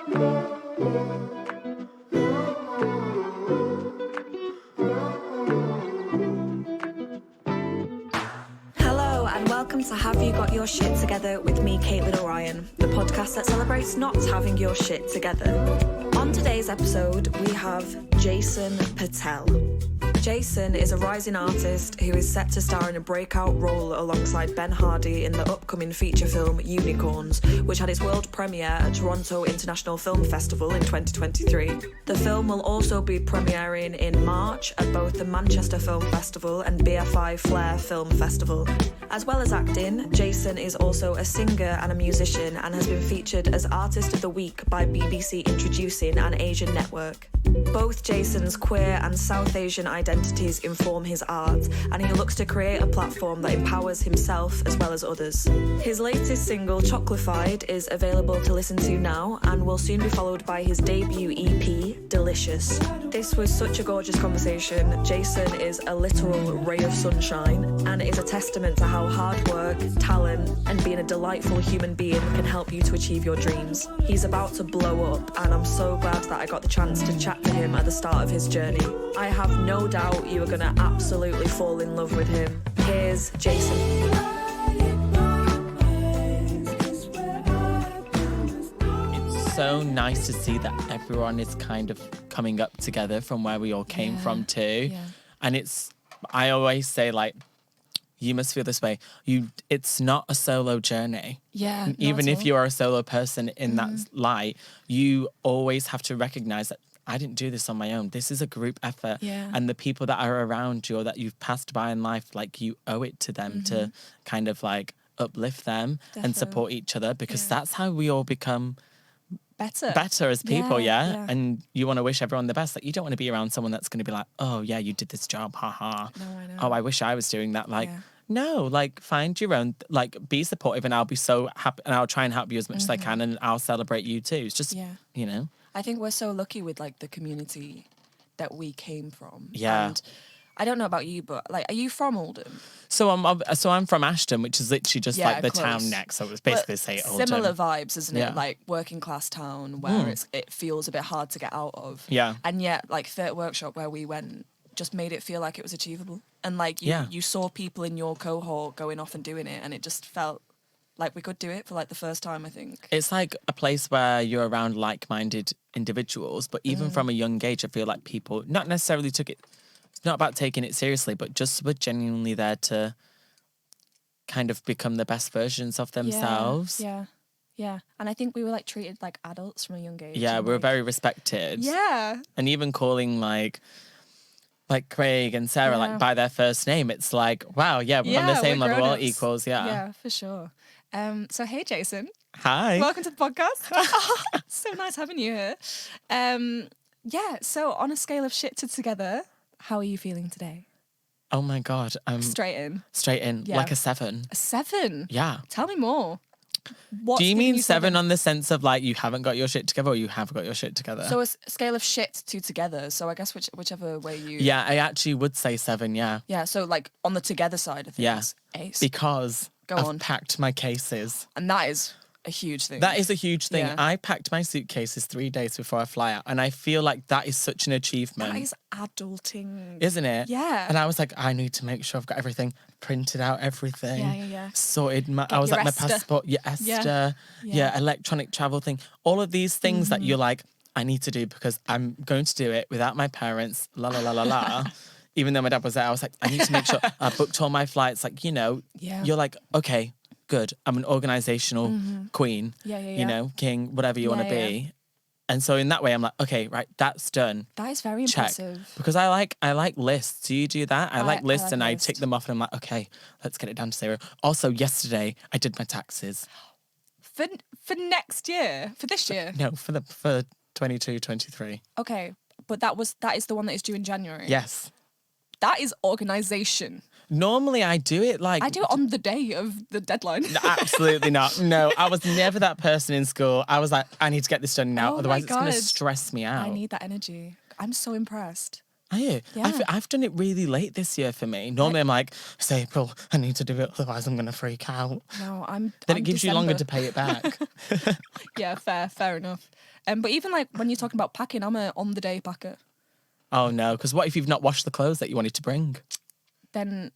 Hello and welcome to Have You Got Your Shit Together with me, Caitlin O'Ryan, the podcast that celebrates not having your shit together. On today's episode, we have Jason Patel. Jason is a rising artist who is set to star in a breakout role alongside Ben Hardy in the upcoming feature film Unicorns, which had its world premiere at Toronto International Film Festival in 2023. The film will also be premiering in March at both the Manchester Film Festival and BFI Flair Film Festival. As well as acting, Jason is also a singer and a musician and has been featured as Artist of the Week by BBC Introducing an Asian Network. Both Jason's queer and South Asian identities inform his art, and he looks to create a platform that empowers himself as well as others. His latest single, Chocolified, is available to listen to now and will soon be followed by his debut EP, Delicious. This was such a gorgeous conversation. Jason is a literal ray of sunshine and is a testament to how hard work, talent, and being a delightful human being can help you to achieve your dreams. He's about to blow up, and I'm so glad that I got the chance to chat to him at the start of his journey. I have no doubt you are going to absolutely fall in love with him. Here's Jason. It's so nice to see that everyone is kind of coming up together from where we all came from too. Yeah. And I always say, like, you must feel this way. It's not a solo journey. Yeah. Even if you are a solo person in that light, you always have to recognize that I didn't do this on my own. This is a group effort. Yeah. And the people that are around you or that you've passed by in life, like, you owe it to them to kind of like uplift them and support each other, because that's how we all become better as people, yeah? And you want to wish everyone the best. Like, you don't want to be around someone that's going to be like, oh, yeah, you did this job, haha. No, I know. Oh, I wish I was doing that. Like, no, like, find your own, like, be supportive, and I'll be so happy, and I'll try and help you as much as I can, and I'll celebrate you too. It's just, you know. I think we're so lucky with, like, the community that we came from. Yeah. And I don't know about you, but, like, are you from Oldham? So I'm from Ashton, which is literally just like the close. town next. So it was basically say Oldham. Similar vibes, isn't Yeah. it? Like, working class town where it feels a bit hard to get out of. Yeah. And yet, like, Theatre Workshop where we went just made it feel like it was achievable. And, like, you saw people in your cohort going off and doing it, and it just felt like we could do it for, like, the first time, I think. It's like a place where you're around like-minded individuals, but even from a young age, I feel like people not necessarily took it. It's not about taking it seriously, but just were genuinely there to kind of become the best versions of themselves. Yeah. And I think we were, like, treated like adults from a young age. Yeah, and, we were like, very respected. Yeah. And even calling like Craig and Sarah like by their first name, it's like, wow, we're on the same level, all equals, Yeah, for sure. So hey, Jason. Hi. Welcome to the podcast. So nice having you here. So on a scale of shit to together, how are you feeling today? Oh my God. Straight in. Yeah. Like a 7. A 7? Yeah. Tell me more. Do you mean 7 on the sense of like you haven't got your shit together, or you have got your shit together? So a scale of shit to together. So I guess whichever way you... Yeah, I actually would say 7, yeah. Yeah, so like on the together side of things. Yeah. Ace. Because Go I've on. packed my cases. And that is a huge thing. That is a huge thing. Yeah. I packed my suitcases 3 days before I fly out, and I feel like that is such an achievement. That is adulting. Isn't it? Yeah. And I was like, I need to make sure I've got everything, printed out everything. Yeah. Sorted. Get I was your like, my Esther. passport, Esther, Yeah. electronic travel thing. All of these things that you're like, I need to do because I'm going to do it without my parents, la la la la la. Even though my dad was there, I was like, I need to make sure I booked all my flights. Like, you know, you're like, okay, good. I'm an organizational queen, you know, king, whatever you want to be. And so in that way, I'm like, okay, right, that's done. That is very Check. impressive. Because I like lists. Do you do that? I like lists, like and I lists. tick them off, and I'm like, okay, let's get it down to 0. Also, yesterday I did my taxes. For next year? For this year? No, for 22, 23. Okay, but that is the one that is due in January. Yes. That is organisation. Normally I do it like... I do it on the day of the deadline. No, absolutely not. No, I was never that person in school. I was like, I need to get this done now, Oh otherwise my it's going to God. stress me out. I need that energy. I'm so impressed. Are you? Yeah. I've done it really late this year for me. Normally I'm like, it's April, I need to do it, otherwise I'm going to freak out. No, Then it gives you longer to pay it back. Yeah, fair enough. But even like when you're talking about packing, I'm a on-the-day packer. Oh no, because what if you've not washed the clothes that you wanted to bring? Then,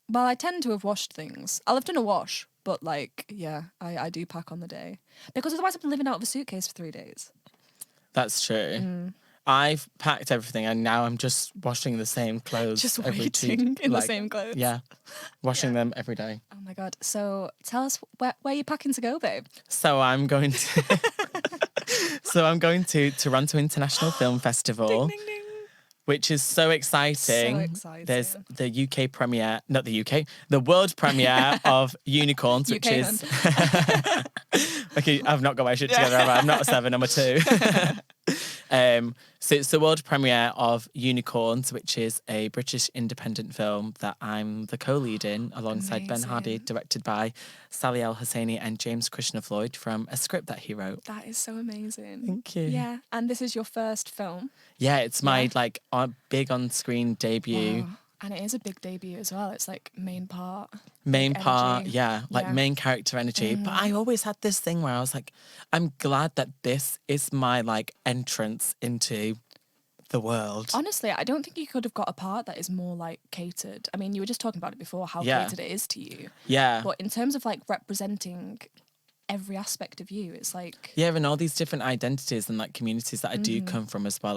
well, I tend to have washed things. I'll have done a wash, but like, yeah, I do pack on the day. Because otherwise I've been living out of a suitcase for 3 days. That's true. I've packed everything and now I'm just washing the same clothes. Just every waiting in the same clothes. Yeah, washing them every day. Oh my God. So tell us where you're packing to go, babe. So I'm going to... Toronto International Film Festival. Ding, ding, ding. Which is so exciting. So exciting. There's the UK premiere, not the UK, the world premiere of Unicorns, which UK is... Okay, I've not got my shit together, have I? I'm not a 7, I'm a 2. So it's the world premiere of Unicorns, which is a British independent film that I'm the co-lead in alongside Ben Hardy, directed by Sally L. Hosaini and James Krishna Floyd from a script that he wrote. That is so amazing. Thank you. Yeah, and this is your first film. Yeah, it's my big on-screen debut. Wow. And it is a big debut as well. It's like main part. Main energy. part, yeah, main character energy. But I always had this thing where I was like, I'm glad that this is my like entrance into the world. Honestly, I don't think you could have got a part that is more like catered. I mean, you were just talking about it before, how catered it is to you. Yeah. But in terms of like representing every aspect of you, it's like... Yeah, and all these different identities and like communities that I do come from as well.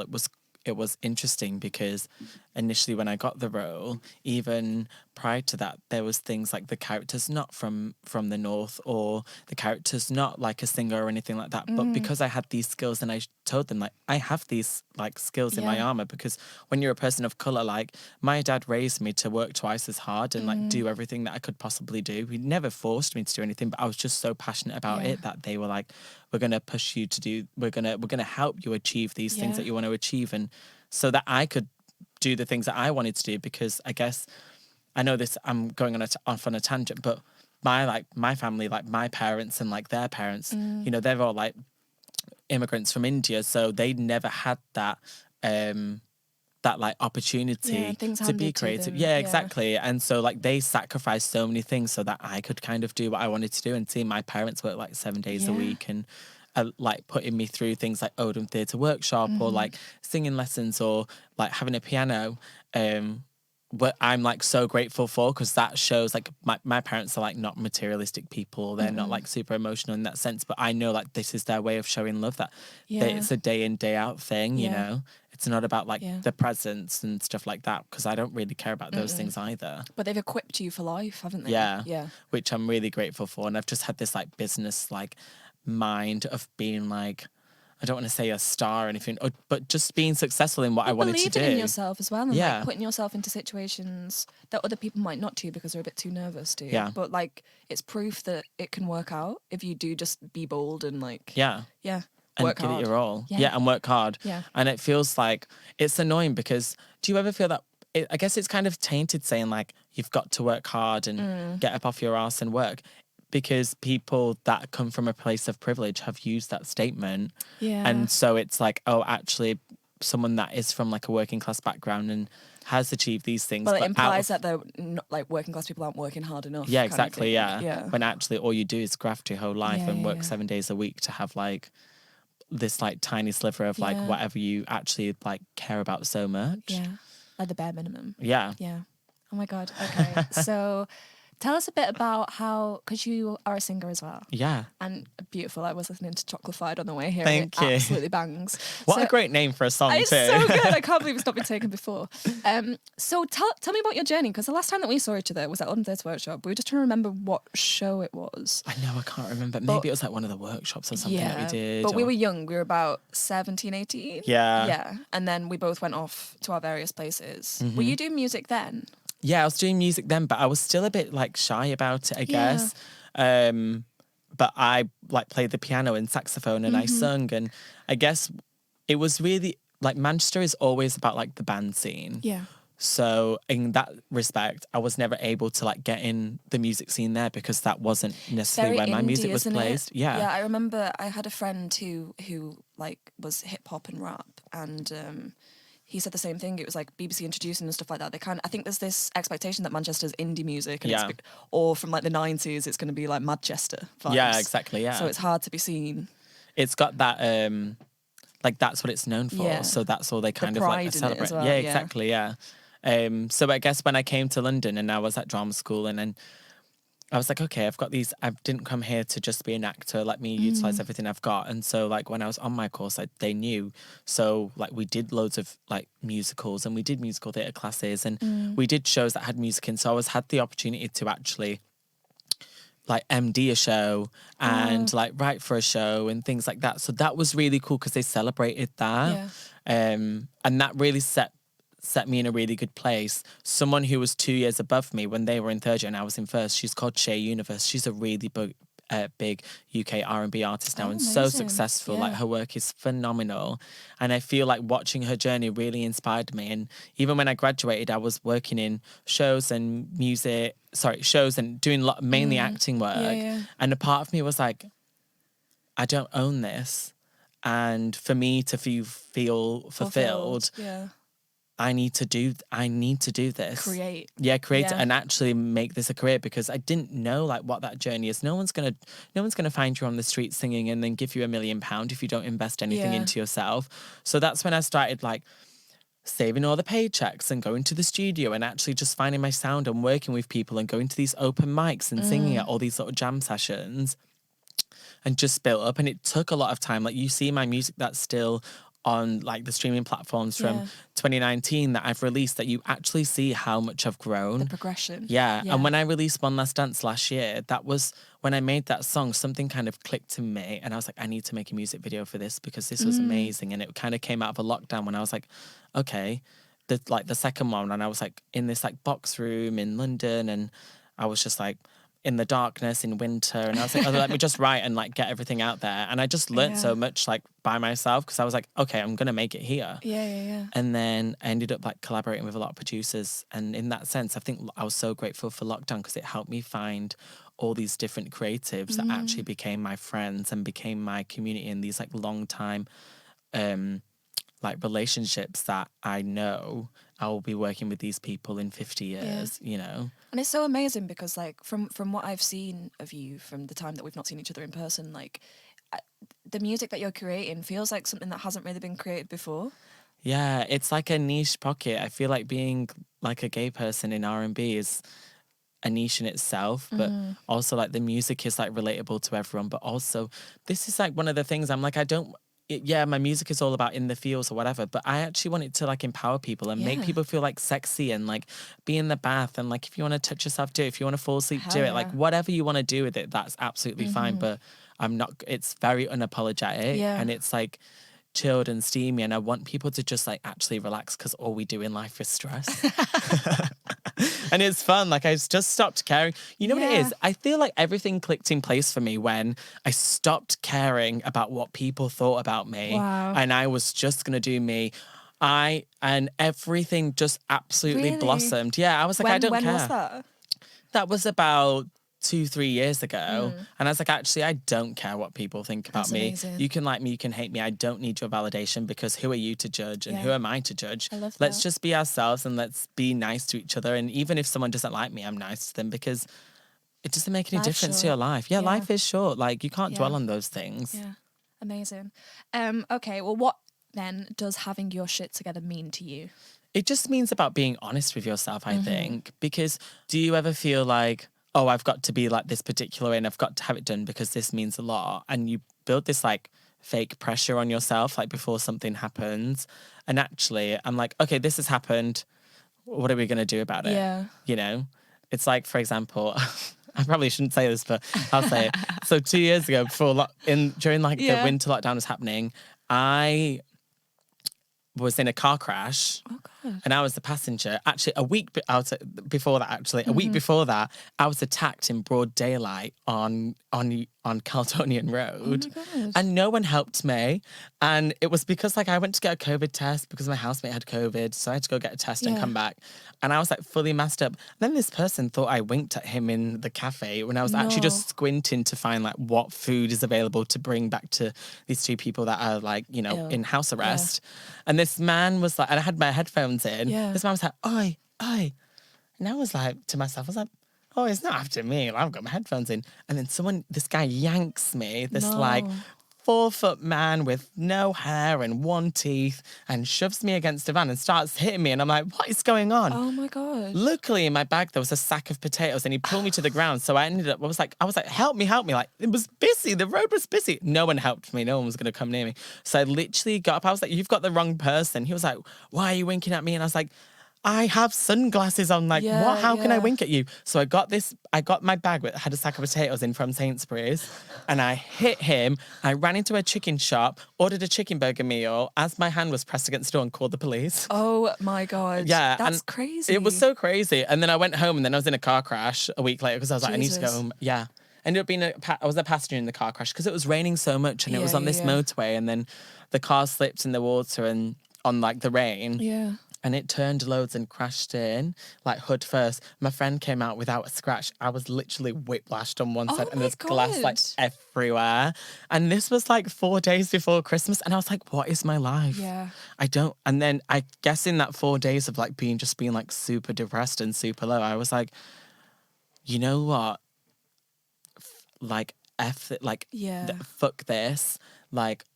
It was interesting because initially when I got the role, even prior to that, there was things like the character's not from the north or the character's not like a singer or anything like that. But because I had these skills and I told them like, I have these like skills in my armour, because when you're a person of colour, like my dad raised me to work twice as hard and like do everything that I could possibly do. He never forced me to do anything, but I was just so passionate about it that they were like, we're going to push you to do, we're going to help you achieve these things that you want to achieve. And so that I could do the things that I wanted to do, because I guess, I know this, I'm going off on a tangent, but my family, like my parents and like their parents, you know, they're all like immigrants from India. So they never had that, that like opportunity to be creative. Yeah, exactly. And so like they sacrificed so many things so that I could kind of do what I wanted to do, and see my parents work like 7 days a week and like putting me through things like Oldham Theatre Workshop or like singing lessons or like having a piano. What I'm like so grateful for, because that shows like my parents are like not materialistic people. They're not like super emotional in that sense, but I know like this is their way of showing love, that it's a day in, day out thing, you know? It's not about like the presents and stuff like that, because I don't really care about those things either. But they've equipped you for life, haven't they? Yeah. Which I'm really grateful for. And I've just had this like business like mind of being like, I don't want to say a star or anything, but just being successful in what I wanted to do. Believing in yourself as well, and like putting yourself into situations that other people might not do because they're a bit too nervous to. Yeah. But like, it's proof that it can work out if you do just be bold and like... Yeah. And work give hard. it your all. Yeah, and work hard. Yeah. And it feels like, it's annoying because, do you ever feel that, I guess it's kind of tainted saying like, you've got to work hard and get up off your arse and work, because people that come from a place of privilege have used that statement. Yeah. And so it's like, oh, actually, someone that is from like a working class background and has achieved these things. Well, it implies that they're not, like, working class people aren't working hard enough. Yeah, exactly, yeah. When actually all you do is graft your whole life and work 7 days a week to have like this like tiny sliver of like whatever you actually like care about so much. Yeah, like the bare minimum. Yeah. Yeah. Oh my God. Okay. So tell us a bit about how, because you are a singer as well. Yeah. And beautiful. I was listening to Chocolafied on the way here. Thank you. Absolutely bangs. What a great name for a song it's too. It's so good. I can't believe it's not been taken before. So tell me about your journey, because the last time that we saw each other was at London Theatre Workshop. We were just trying to remember what show it was. I know, I can't remember. Maybe it was like one of the workshops or something that we did. But we were young. We were about 17, 18. Yeah. Yeah. And then we both went off to our various places. Were you doing music then? Yeah, I was doing music then, but I was still a bit like shy about it, I guess. But I like played the piano and saxophone and I sung, and I guess it was really like Manchester is always about like the band scene. Yeah. So in that respect, I was never able to like get in the music scene there because that wasn't necessarily where my music was placed. Yeah. Yeah, I remember I had a friend who like was hip hop and rap, and he said the same thing. It was like BBC introducing and stuff like that. I think there's this expectation that Manchester's indie music, and or from like the 90s, it's going to be like Manchester vibes. Yeah, exactly. Yeah. So it's hard to be seen. It's got that, like that's what it's known for. Yeah. So that's all they kind of like celebrate. As well, yeah, exactly. Yeah. So I guess when I came to London and I was at drama school, and then I was like, okay, I've got these, I didn't come here to just be an actor, let me utilize everything I've got. And so like when I was on my course, they knew. So like we did loads of like musicals, and we did musical theatre classes, and we did shows that had music in. So I always had the opportunity to actually like MD a show and like write for a show and things like that. So that was really cool because they celebrated that. And that really set me in a really good place. Someone who was 2 years above me when they were in third year and I was in first, she's called Shea Universe. She's a really big UK R&B artist now, and so successful. Like her work is phenomenal, and I feel like watching her journey really inspired me. And even when I graduated, I was working in shows and doing mainly acting work. And a part of me was like, I don't own this, and for me to feel fulfilled. I need to do this. Create it and actually make this a career, because I didn't know like what that journey is. No one's gonna find you on the street singing and then give you £1 million if you don't invest anything into yourself. So that's when I started like saving all the paychecks and going to the studio and actually just finding my sound and working with people and going to these open mics and singing at all these sort of jam sessions, and just built up. And it took a lot of time. Like you see my music that's still on like the streaming platforms from 2019 that I've released, that you actually see how much I've grown. The progression. Yeah. And when I released One Last Dance last year, that was when I made that song, something kind of clicked in me, and I was like, I need to make a music video for this because this was amazing. And it kind of came out of a lockdown when I was like, okay, the second one, and I was like in this like box room in London, and I was just like in the darkness in winter, and I was like, oh, let me just write and like get everything out there. And I just learned so much like by myself, because I was like, okay, I'm gonna make it here. And then I ended up like collaborating with a lot of producers, and in that sense I think I was so grateful for lockdown, because it helped me find all these different creatives that actually became my friends and became my community, in these like long time like relationships that I know I will be working with these people in 50 years, you know. And it's so amazing because like from what I've seen of you from the time that we've not seen each other in person, like the music that you're creating feels like something that hasn't really been created before. Yeah, it's like a niche pocket. I feel like being like a gay person in R&B is a niche in itself, but also like the music is like relatable to everyone. But also this is like one of the things I'm like, my music is all about in the fields or whatever, but I actually want it to like empower people and make people feel like sexy and like be in the bath, and like if you want to touch yourself, do it. If you want to fall asleep, do it. Like whatever you want to do with it, that's absolutely fine. But it's very unapologetic and it's like chilled and steamy, and I want people to just like actually relax, because all we do in life is stress. And it's fun. Like I just stopped caring. You know what it is? I feel like everything clicked in place for me when I stopped caring about what people thought about me. And I was just going to do me. And everything just absolutely blossomed. Yeah, I was like, I don't care. When was that? That was about 2-3 years ago, and I was like, actually, I don't care what people think about me. Amazing. You can like me, you can hate me. I don't need your validation, because who are you to judge, and who am I to judge? Let's just be ourselves and let's be nice to each other. And even if someone doesn't like me, I'm nice to them, because it doesn't make any difference to your life. Yeah, life is short. Like you can't dwell on those things. Yeah, amazing. Okay, well, what then does having your shit together mean to you? It just means about being honest with yourself, I think. Because do you ever feel like, oh, I've got to be like this particular way and I've got to have it done because this means a lot. And you build this like fake pressure on yourself, like before something happens. And actually, I'm like, okay, this has happened. What are we going to do about it? Yeah. You know, it's like, for example, I probably shouldn't say this, but I'll say it. So 2 years ago, during like the winter lockdown was happening, I was in a car crash. Oh, God. And I was the passenger. Actually, a week before that, I was attacked in broad daylight on Caledonian Road. Oh my God. And no one helped me. And it was because I went to get a COVID test because my housemate had COVID. So I had to go get a test and come back. And I was fully messed up. And then this person thought I winked at him in the cafe when I was actually just squinting to find what food is available to bring back to these two people that are in house arrest. And this man was and I had my headphones in. This man was like, oi, oi. And I was to myself, I was like, oh, it's not after me. I've got my headphones in. And then this guy yanks me, 4-foot man with no hair and one teeth, and shoves me against a van and starts hitting me. And I'm like, what is going on? Oh my God. Luckily, in my bag, there was a sack of potatoes and he pulled me to the ground. So I was like, help me. It was busy. The road was busy. No one helped me. No one was going to come near me. So I literally got up. I was like, you've got the wrong person. He was like, why are you winking at me? And I was like, I have sunglasses on. What? How can I wink at you? So I got my bag that had a sack of potatoes in from Sainsbury's, and I hit him. I ran into a chicken shop, ordered a chicken burger meal as my hand was pressed against the door and called the police. Oh my God. Yeah. That's crazy. It was so crazy. And then I went home and then I was in a car crash a week later because I was like, I need to go home. Yeah. Ended up being I was a passenger in the car crash because it was raining so much and it was on this motorway, and then the car slipped in the water and on the rain. Yeah. And it turned loads and crashed in, hood first. My friend came out without a scratch. I was literally whiplashed on one side and there's glass everywhere. And this was 4 days before Christmas. And I was like, what is my life? Yeah. And then I guess in that 4 days of being super depressed and super low, I was like, you know what? Fuck this.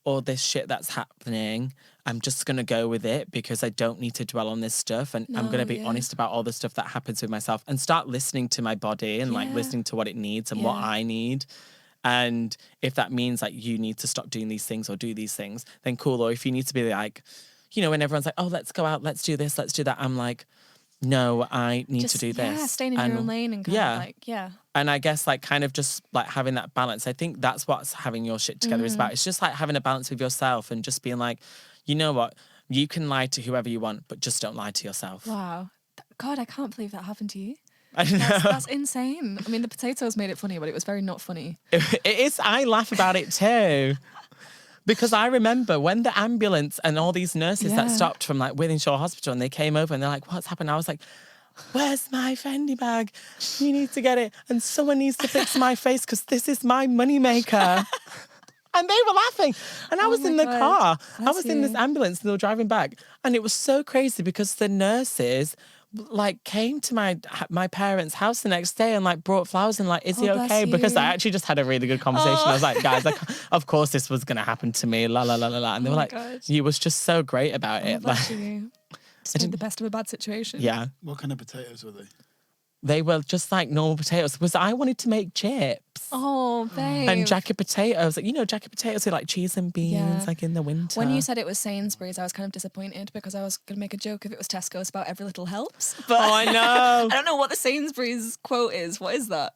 All this shit that's happening, I'm just going to go with it because I don't need to dwell on this stuff. And I'm going to be honest about all the stuff that happens with myself and start listening to my body and listening to what it needs and what I need. And if that means you need to stop doing these things or do these things, then cool. Or if you need to be when everyone's like, oh, let's go out, let's do this, let's do that. I'm like, no, I need to do this. Yeah, staying in your own lane and kind of And I guess kind of just having that balance. I think that's what having your shit together is about. It's just having a balance with yourself and just being you know what? You can lie to whoever you want, but just don't lie to yourself. Wow. God, I can't believe that happened to you. I know. That's insane. I mean, the potatoes made it funny, but it was very not funny. It is. I laugh about it too. Because I remember when the ambulance and all these nurses that stopped from Wythenshawe Hospital and they came over and they're like, what's happened? I was like, where's my Fendi bag? You need to get it. And someone needs to fix my face because this is my moneymaker. And they were laughing. And I was in the car. I was in this ambulance and they were driving back. And it was so crazy because the nurses came to my parents' house the next day and brought flowers and is he okay? Because I actually just had a really good conversation. I was like, guys, of course this was gonna happen to me. La la la la la. And they were God. You was just so great about it. Bless you. Just made the best of a bad situation. Yeah. What kind of potatoes were they? They were just normal potatoes. Because I wanted to make chips. Oh, babe. And jacket potatoes. Jacket potatoes are cheese and beans, in the winter. When you said it was Sainsbury's, I was kind of disappointed because I was going to make a joke if it was Tesco's about every little helps. But I know. I don't know what the Sainsbury's quote is. What is that?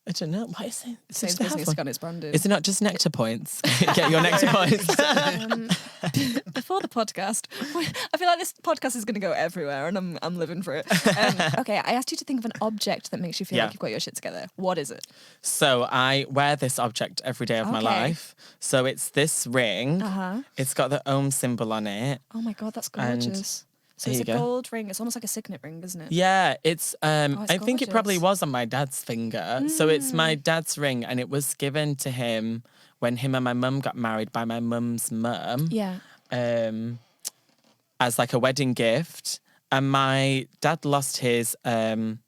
I don't know. What is it? Sainsbury's needs to get its branded. Is it not just nectar points? Get your nectar points. Before the podcast, I feel like this podcast is going to go everywhere and I'm living for it. Okay, I asked you to think of an object that makes you feel like you've got your shit together. What is it? So I wear this object every day of my life. So it's this ring. It's got the Om symbol on it. Oh my God, that's gorgeous. So it's a gold ring. It's almost like a signet ring, isn't it? Yeah, it's it's I think it probably was on my dad's finger. So it's my dad's ring and it was given to him when him and my mum got married by my mum's mum. Yeah. As a wedding gift. And my dad lost his wedding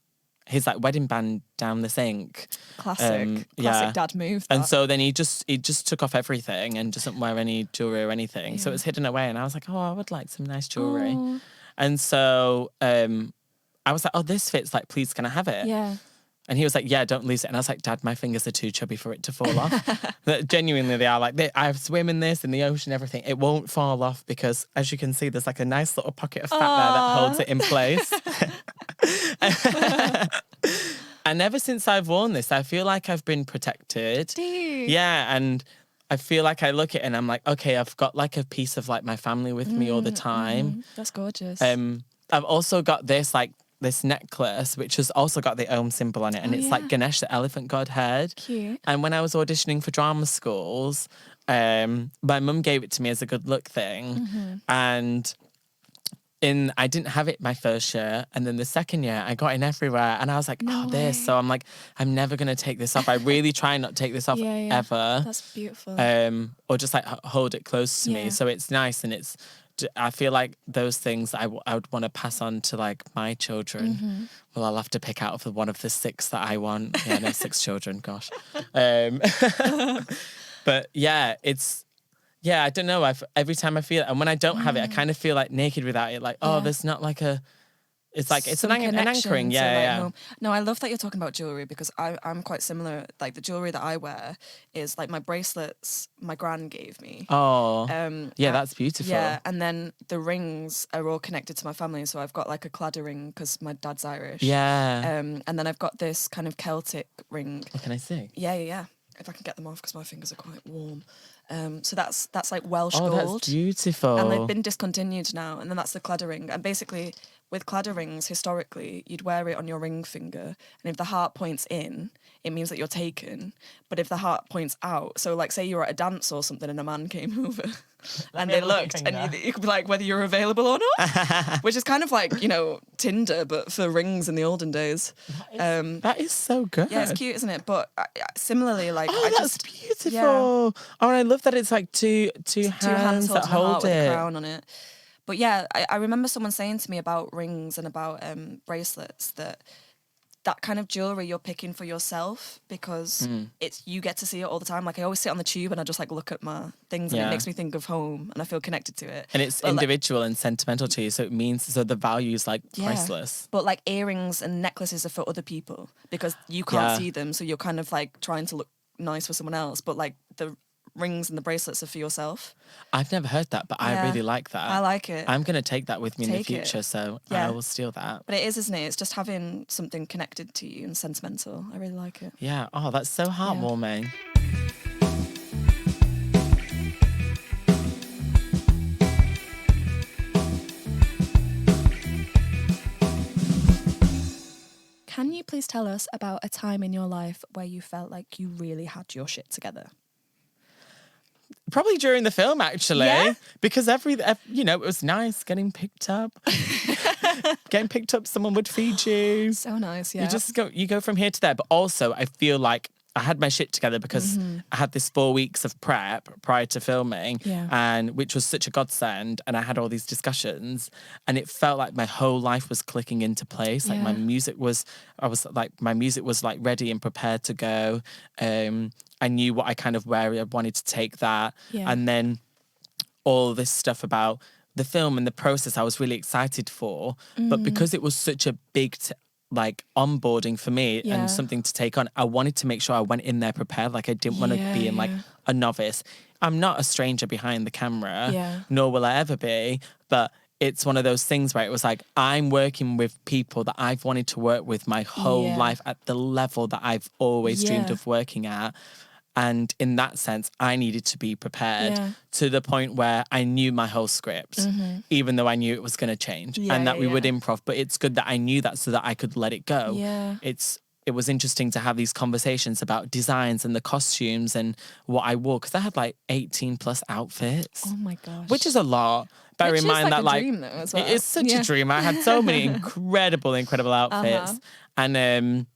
band down the sink. Classic dad move. And so then he just took off everything and doesn't wear any jewelry or anything. So it was hidden away and I was like, oh, I would like some nice jewelry. Aww. And so I was like, oh, this fits. Please, can I have it? Yeah. And he was like, yeah, don't lose it. And I was like, Dad, my fingers are too chubby for it to fall off. Genuinely, they are. I swim in this, in the ocean, everything. It won't fall off because, as you can see, there's a nice little pocket of fat there that holds it in place. And ever since I've worn this, I feel like I've been protected. Do you? Yeah, and I feel like I look at it and I'm like, okay, I've got like a piece of like my family with me all the time. That's gorgeous. I've also got this necklace, which has also got the Om symbol on it. And it's like Ganesh, the elephant godhead. Cute. And when I was auditioning for drama schools, my mum gave it to me as a good luck thing. And I didn't have it my first year. And then the second year, I got in everywhere. And I was like, this. So I'm like, I'm never going to take this off. I really try not to take this off ever. That's beautiful. Or just like hold it close to me. So it's nice, and I feel like those things I would want to pass on to like my children. Well, I'll have to pick out for one of the 6 that I want. Yeah, no, 6 children, gosh. But yeah, I don't know. Every time I feel it, and when I don't have it, I kind of feel like naked without it. Like, there's not like it's like, it's an anchoring. Yeah. No, I love that you're talking about jewelry, because I'm quite similar. Like the jewelry that I wear is like my bracelets my gran gave me. Oh, that's beautiful. Yeah, and then the rings are all connected to my family. So I've got like a cladder ring because my dad's Irish. Yeah. And then I've got this kind of Celtic ring. What can I see? Yeah. If I can get them off, because my fingers are quite warm. So that's like Welsh gold. That's beautiful. And they've been discontinued now. And then that's the cladder ring. And basically, with cladder rings, historically, you'd wear it on your ring finger. And if the heart points in, it means that you're taken. But if the heart points out, so like say you were at a dance or something and a man came over and they looked, and you could be like, whether you're available or not, which is kind of like, Tinder, but for rings in the olden days. That is so good. Yeah, it's cute, isn't it? But similarly, like, that's beautiful. Yeah. Oh, and I love that it's like two hands that hold with it. a crown on it. But yeah, I remember someone saying to me about rings and about bracelets that kind of jewelry you're picking for yourself, because you get to see it all the time. Like I always sit on the tube and I just like look at my things and it makes me think of home and I feel connected to it. And it's individual and sentimental to you, so the value is like priceless. But like earrings and necklaces are for other people because you can't see them, so you're kind of like trying to look nice for someone else. But like the rings and the bracelets are for yourself. I've never heard that, but I really like that. I like it. I'm going to take that with me in the future, so I will steal that. But it is, isn't it? It's just having something connected to you and sentimental. I really like it. Yeah. Oh, that's so heartwarming. Can you please tell us about a time in your life where you felt like you really had your shit together? Probably during the film, actually, because it was nice getting picked up. Getting picked up, someone would feed you. So nice, yeah. You go from here to there. But also, I feel like I had my shit together because I had this 4 weeks of prep prior to filming, and which was such a godsend. And I had all these discussions, and it felt like my whole life was clicking into place. Like my music was like ready and prepared to go. I knew what where I wanted to take that, and then all this stuff about the film and the process I was really excited for. But because it was such a big onboarding for me and something to take on, I wanted to make sure I went in there prepared. Like I didn't want to be in like a novice. I'm not a stranger behind the camera, nor will I ever be, but it's one of those things where it was like, I'm working with people that I've wanted to work with my whole life at the level that I've always dreamed of working at. And in that sense, I needed to be prepared to the point where I knew my whole script, even though I knew it was going to change and that we would improv. But it's good that I knew that so that I could let it go. Yeah. It was interesting to have these conversations about designs and the costumes and what I wore, because I had like 18 plus outfits. Oh my gosh. Which is a lot. Bear in mind that like dream, though, as well. It is such a dream. I had so many incredible outfits. And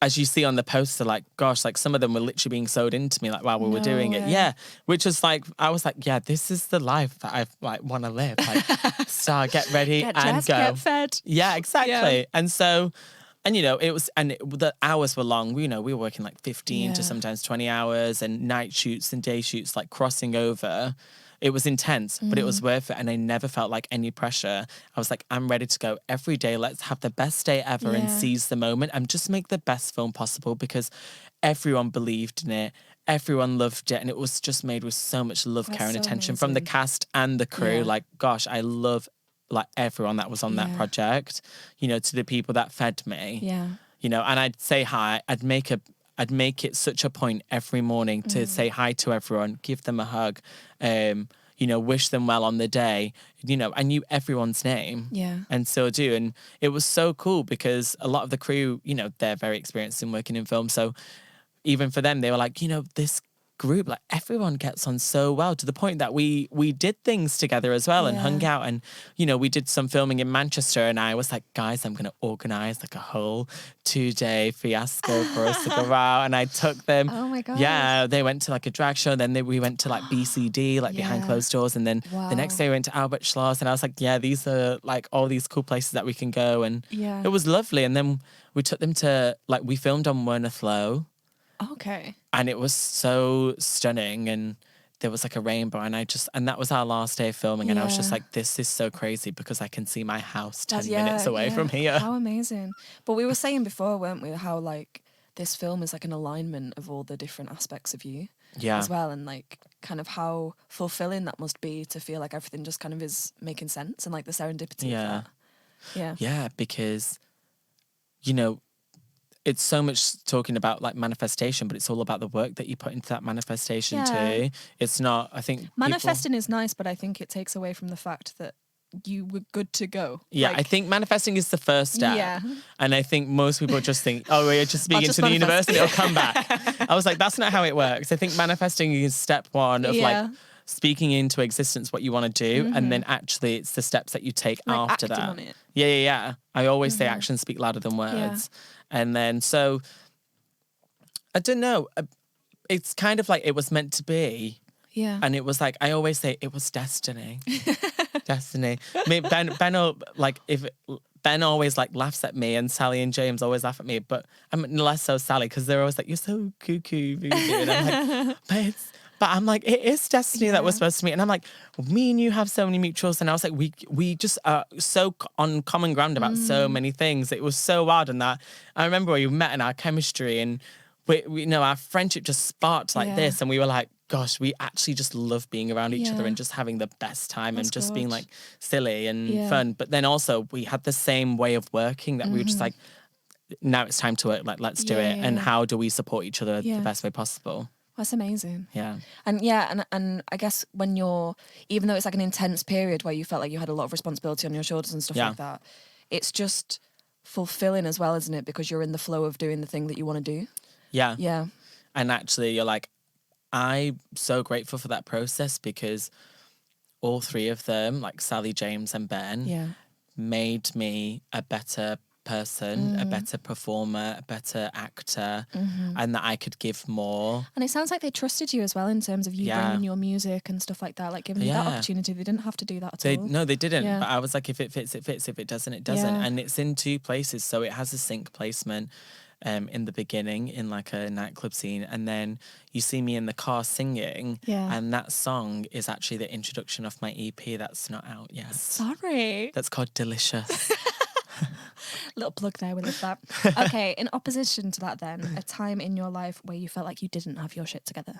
as you see on the poster, like, gosh, like some of them were literally being sewed into me, like while we were doing it. Yeah. Which was like, I was like, yeah, this is the life that I like want to live. Like, get ready and dressed, go. Get fed. Yeah, exactly. Yeah. And so, and the hours were long. We were working like 15 to sometimes 20 hours, and night shoots and day shoots, like crossing over. It was intense, but it was worth it. And I never felt like any pressure. I was like, I'm ready to go every day. Let's have the best day ever and seize the moment and just make the best film possible, because everyone believed in it. Everyone loved it. And it was just made with so much love, care and attention from the cast and the crew. Yeah. Like, gosh, I love like everyone that was on that project, to the people that fed me, and I'd say hi. I'd make I'd make it such a point every morning to say hi to everyone, give them a hug, you know, wish them well on the day. You know, I knew everyone's name. Yeah. And still do. And it was so cool because a lot of the crew, you know, they're very experienced in working in film. So even for them, they were like, you know, this group, like everyone gets on so well, to the point that we did things together as well and hung out. And, you know, we did some filming in Manchester, and I was like, guys, I'm going to organise like a whole 2-day fiasco for us to go out. And I took them. Oh my God. Yeah, they went to like a drag show. Then we went to like BCD, like behind closed doors. And then the next day we went to Aberration. And I was like, yeah, these are like all these cool places that we can go. And it was lovely. And then we took them to, like, we filmed on Werner Flow. Okay. And it was so stunning, and there was like a rainbow, and that was our last day of filming, and I was just like, this is so crazy because I can see my house 10 minutes away from here. How amazing. But we were saying before, weren't we, how like this film is like an alignment of all the different aspects of you as well, and like kind of how fulfilling that must be to feel like everything just kind of is making sense, and like the serendipity of that. Yeah, because, you know, it's so much talking about like manifestation, but it's all about the work that you put into that manifestation too. It's not, I think manifesting is nice, but I think it takes away from the fact that you were good to go. Yeah, like, I think manifesting is the first step. Yeah. And I think most people just think, oh, we're just speaking to the universe and it'll come back. I was like, that's not how it works. I think manifesting is step one of like speaking into existence what you want to do, and then actually it's the steps that you take like after acting that. on it. Yeah. I always say actions speak louder than words. And then, so, I don't know. It's kind of like it was meant to be. Yeah. And it was like, I always say it was destiny. Destiny. I mean, Ben always like laughs at me, and Sally and James always laugh at me, but I'm less so Sally, because they're always like, you're so cuckoo, voodoo. And I'm like, but I'm like, it is destiny that we're supposed to meet. And I'm like, me and you have so many mutuals. And I was like, we just are so on common ground about so many things. It was so odd. And that I remember we met in our chemistry, and we you know, our friendship just sparked like this. And we were like, gosh, we actually just love being around each other and just having the best time. That's and just being like silly and fun. But then also we had the same way of working that we were just like, now it's time to work. Like, let's do it. And how do we support each other the best way possible? That's amazing. Yeah. And I guess when you're, even though it's like an intense period where you felt like you had a lot of responsibility on your shoulders and stuff like that, it's just fulfilling as well, isn't it? Because you're in the flow of doing the thing that you want to do. Yeah. Yeah. And actually you're like, I'm so grateful for that process, because all three of them, like Sally, James and Ben, made me a better person, a better performer, a better actor, and that I could give more. And it sounds like they trusted you as well in terms of you bringing your music and stuff like that, like giving you that opportunity. They didn't have to do that at all. No, they didn't. But I was like, if it fits, it fits. If it doesn't, it doesn't. And it's in 2 places. So it has a sync placement in the beginning in like a nightclub scene, and then you see me in the car singing, and that song is actually the introduction of my EP that's not out yet. Sorry. That's called Delicious. Little plug there, we love that. Okay, in opposition to that then, a time in your life where you felt like you didn't have your shit together.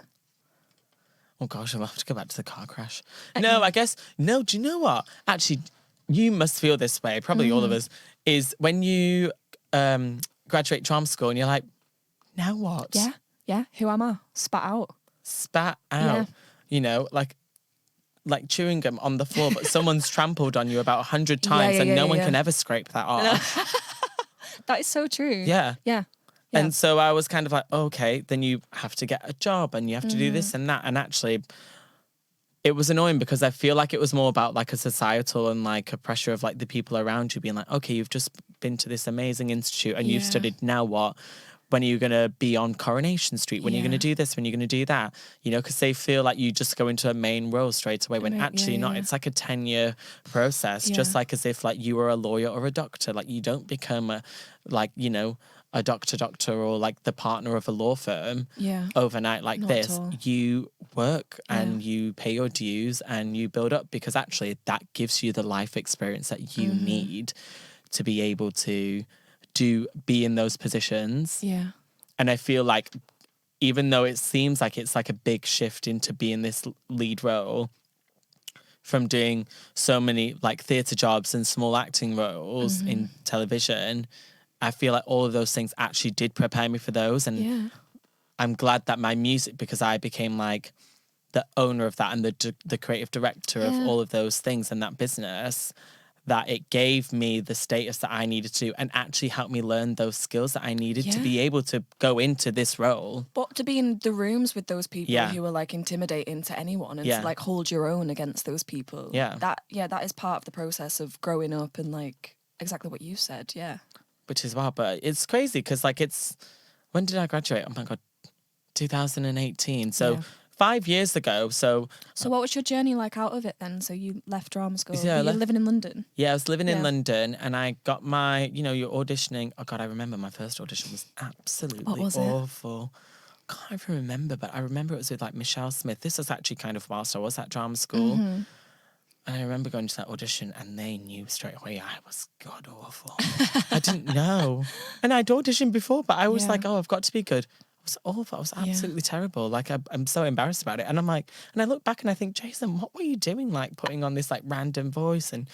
Oh gosh, I'll have to go back to the car crash. No, I guess, no, do you know what? Actually, you must feel this way, probably all of us, is when you graduate drama school and you're like, now what? Yeah, who am I? Spat out. You know, like chewing gum on the floor, but someone's trampled on you about 100 times and no one can ever scrape that off. That is so true. Yeah. Yeah. And so I was kind of like, okay, then you have to get a job and you have to do this and that. And actually, it was annoying because I feel like it was more about like a societal and like a pressure of like the people around you being like, okay, you've just been to this amazing institute and you've studied, now what? When are you going to be on Coronation Street? When are you going to do this? When are you going to do that? You know, because they feel like you just go into a main role straight away when actually not. It's like a 10-year process, just like as if like you were a lawyer or a doctor. Like you don't become a, like, you know, a doctor or like the partner of a law firm overnight like this. You work and you pay your dues and you build up, because actually that gives you the life experience that you need to be able to be in those positions. Yeah. And I feel like even though it seems like it's like a big shift into being this lead role from doing so many like theatre jobs and small acting roles in television, I feel like all of those things actually did prepare me for those. And I'm glad that my music, because I became like the owner of that and the creative director of all of those things and that business, that it gave me the status that I needed to and actually helped me learn those skills that I needed to be able to go into this role. But to be in the rooms with those people Yeah. who are like intimidating to anyone and to like hold your own against those people. Yeah. That is part of the process of growing up and like exactly what you said. Yeah. Which is wild, but it's crazy because like when did I graduate? Oh my God, 2018. So 5 years ago. So what was your journey like out of it then? So you left drama school. Yeah, Were you living in London? Yeah, I was living in London and I got my, you're auditioning. Oh God, I remember my first audition was absolutely awful. Can't even remember, but I remember it was with like Michelle Smith. This was actually kind of whilst I was at drama school. Mm-hmm. And I remember going to that audition and they knew straight away I was god awful. I didn't know. And I'd auditioned before, but I was like, oh, I've got to be good. I was awful. I was absolutely terrible. Like, I'm so embarrassed about it. And I'm like, and I look back and I think, Jason, what were you doing? Like, putting on this like random voice and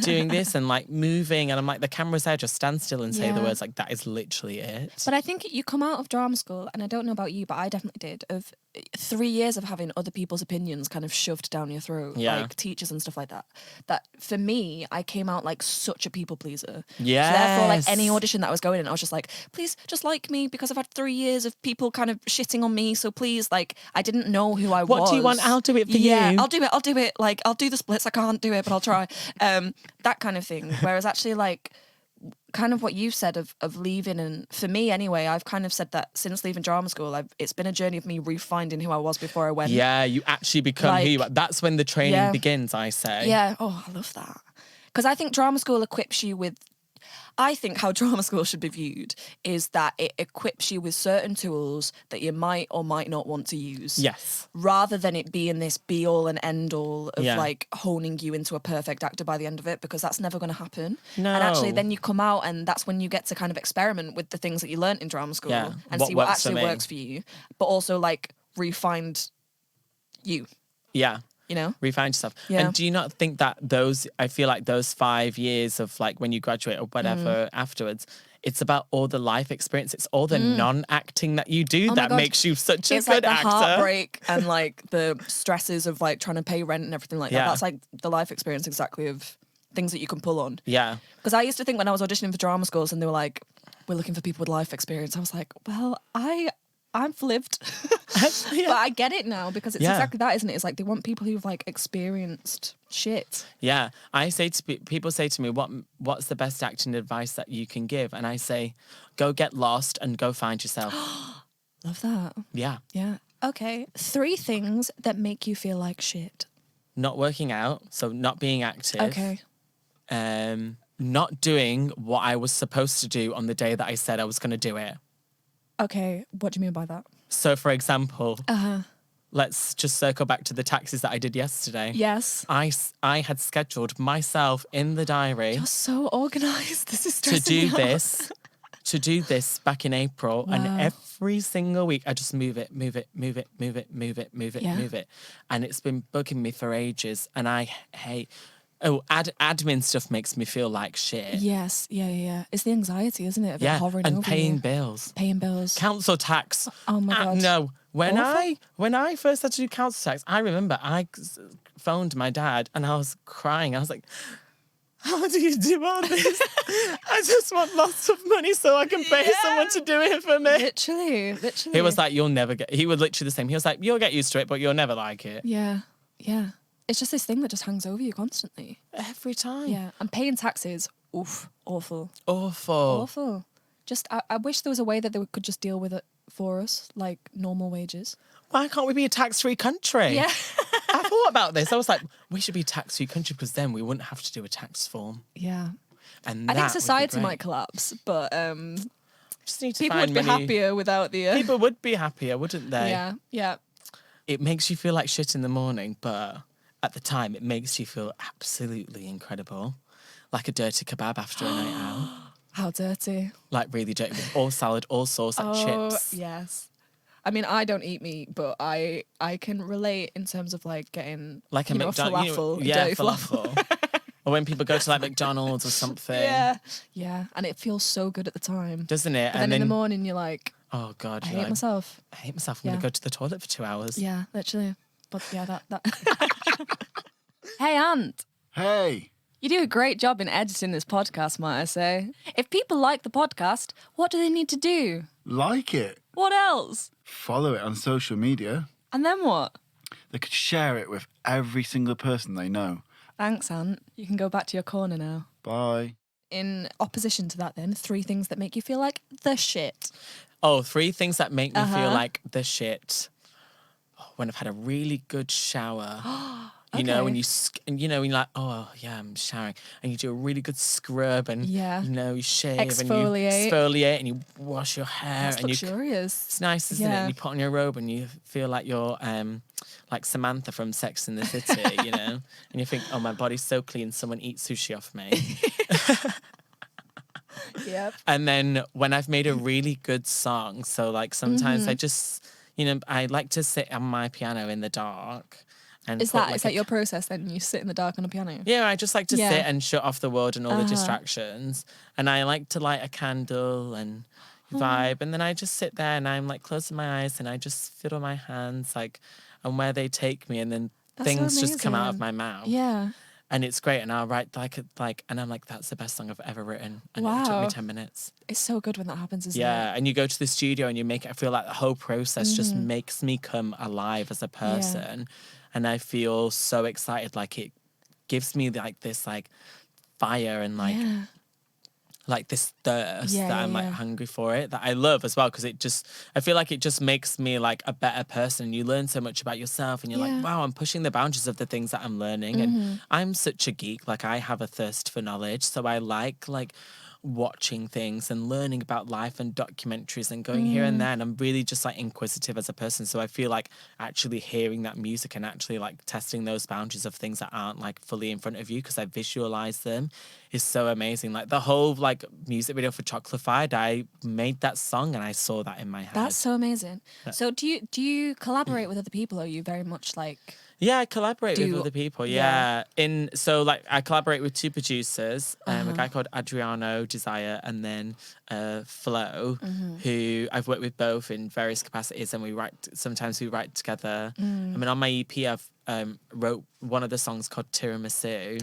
doing this and like moving. And I'm like, the camera's there, just stand still and say the words. Like, that is literally it. But I think you come out of drama school, and I don't know about you, but I definitely did, of 3 years of having other people's opinions kind of shoved down your throat, like teachers and stuff like that. That for me, I came out like such a people pleaser. Yeah. So therefore, like any audition that I was going in, I was just like, please just like me because I've had 3 years of people kind of shitting on me. So please, like, I didn't know who I was. What do you want? I'll do it for you. Yeah, I'll do it. Like, I'll do the splits. I can't do it, but I'll try. That kind of thing. Whereas actually, like, kind of what you said of leaving, and for me anyway, I've kind of said that since leaving drama school, it's been a journey of me refinding who I was before I went. Yeah, you actually become who you are. That's when the training begins, I say. Yeah, oh, I love that. Because I think drama school equips you with, I think how drama school should be viewed is that it equips you with certain tools that you might or might not want to use. Yes. Rather than it being this be all and end all of like honing you into a perfect actor by the end of it, because that's never going to happen. No. And actually then you come out and that's when you get to kind of experiment with the things that you learnt in drama school and see what actually works for you, but also like refined you. Yeah. You know? Refine yourself. Yeah. And do you not think that I feel like those 5 years of like when you graduate or whatever afterwards, it's about all the life experience. It's all the non-acting that you do that makes you such a good actor. It's like the heartbreak and like the stresses of like trying to pay rent and everything like that. That's like the life experience exactly of things that you can pull on. Yeah. Because I used to think when I was auditioning for drama schools and they were like, we're looking for people with life experience. I was like, well, I've lived. But I get it now because it's exactly that, isn't it? It's like they want people who've like experienced shit. Yeah. People say to me, what's the best acting advice that you can give? And I say, go get lost and go find yourself. Love that. Yeah. Yeah. Okay. 3 things that make you feel like shit. Not working out. So not being active. Okay. Not doing what I was supposed to do on the day that I said I was going to do it. Okay. What do you mean by that? So, for example, let's just circle back to the taxis that I did yesterday. Yes. I had scheduled myself in the diary. You're so organised. This is stressing me out. To do this back in April. Wow. And every single week I just move it. And it's been bugging me for ages. And I hate... admin stuff makes me feel like shit. Yes, yeah. It's the anxiety, isn't it? Of it hovering and over paying you. bills. Paying bills. Council tax. Oh my God. No. When Awful. I first had to do council tax, I remember I phoned my dad and I was crying. I was like, how do you do all this? I just want lots of money so I can pay someone to do it for me. Literally. He was like, you'll never get... He was literally the same. He was like, you'll get used to it, but you'll never like it. Yeah. It's just this thing that just hangs over you constantly. Every time. Yeah. And paying taxes, oof, awful. Awful. Just, I wish there was a way that they could just deal with it for us, like normal wages. Why can't we be a tax-free country? Yeah. I thought about this. I was like, we should be a tax-free country because then we wouldn't have to do a tax form. Yeah. And I think society might collapse, but just need to people find would be money. happier without the... People would be happier, wouldn't they? Yeah. It makes you feel like shit in the morning, but at the time it makes you feel absolutely incredible. Like a dirty kebab after a night out. How dirty. Like really dirty, with all salad, all sauce, like chips. Yes. I mean, I don't eat meat, but I can relate in terms of like getting like a falafel, dirty falafel. Or when people go to like McDonald's or something. Yeah, and it feels so good at the time. Doesn't it? But then in the morning you're like, Oh God, I you're hate like, myself. I hate myself. I'm Yeah. gonna go to the toilet for 2 hours. Yeah, literally. But yeah, that. Hey, Ant. Hey, You do a great job in editing this podcast, might I say. If people like the podcast, what do they need to do? like it. What else? Follow it on social media. And then what? They could share it with every single person they know. Thanks, Ant. You can go back to your corner now. Bye. In opposition to that, then, 3 things that make you feel like the shit. Oh, 3 things that make me feel like the shit. Oh, when I've had a really good shower. You know, when when you're like, oh yeah, I'm showering, and you do a really good scrub, and you know, you shave Exfoliate. and you exfoliate, and you wash your hair, That's and luxurious. it's nice, isn't it? And you put on your robe, and you feel like you're like Samantha from Sex and the City, you know, and you think, oh, my body's so clean, someone eat sushi off me. Yep. And then when I've made a really good song, so like sometimes I just, you know, I like to sit on my piano in the dark. And Is that your process then? You sit in the dark on a piano? Yeah, I just like to sit and shut off the world and all the distractions. And I like to light a candle and vibe. And then I just sit there and I'm like closing my eyes and I just fiddle my hands like and where they take me and then things just come out of my mouth. Yeah. And it's great. And I'll write and I'm like, that's the best song I've ever written. And it took me 10 minutes. It's so good when that happens, isn't it? Yeah. And you go to the studio and you make it, I feel like the whole process just makes me come alive as a person. Yeah. And I feel so excited. Like it gives me like this like fire and like this thirst that I'm like hungry for it, that I love as well. Cause I feel like it just makes me like a better person. You learn so much about yourself and you're like, wow, I'm pushing the boundaries of the things that I'm learning. And I'm such a geek. Like I have a thirst for knowledge. So I like watching things and learning about life and documentaries and going here and there, and I'm really just like inquisitive as a person, so I feel like actually hearing that music and actually like testing those boundaries of things that aren't like fully in front of you because I visualize them is so amazing. Like the whole like music video for Chocolafied, I made that song and I saw that in my head. That's so amazing. So do you collaborate with other people, or are you very much like... Yeah, I collaborate with other people. Yeah. So like I collaborate with 2 producers, a guy called Adriano Desire and then Flo, who I've worked with both in various capacities, and sometimes we write together. I mean, on my EP, I've wrote one of the songs called Tiramisu.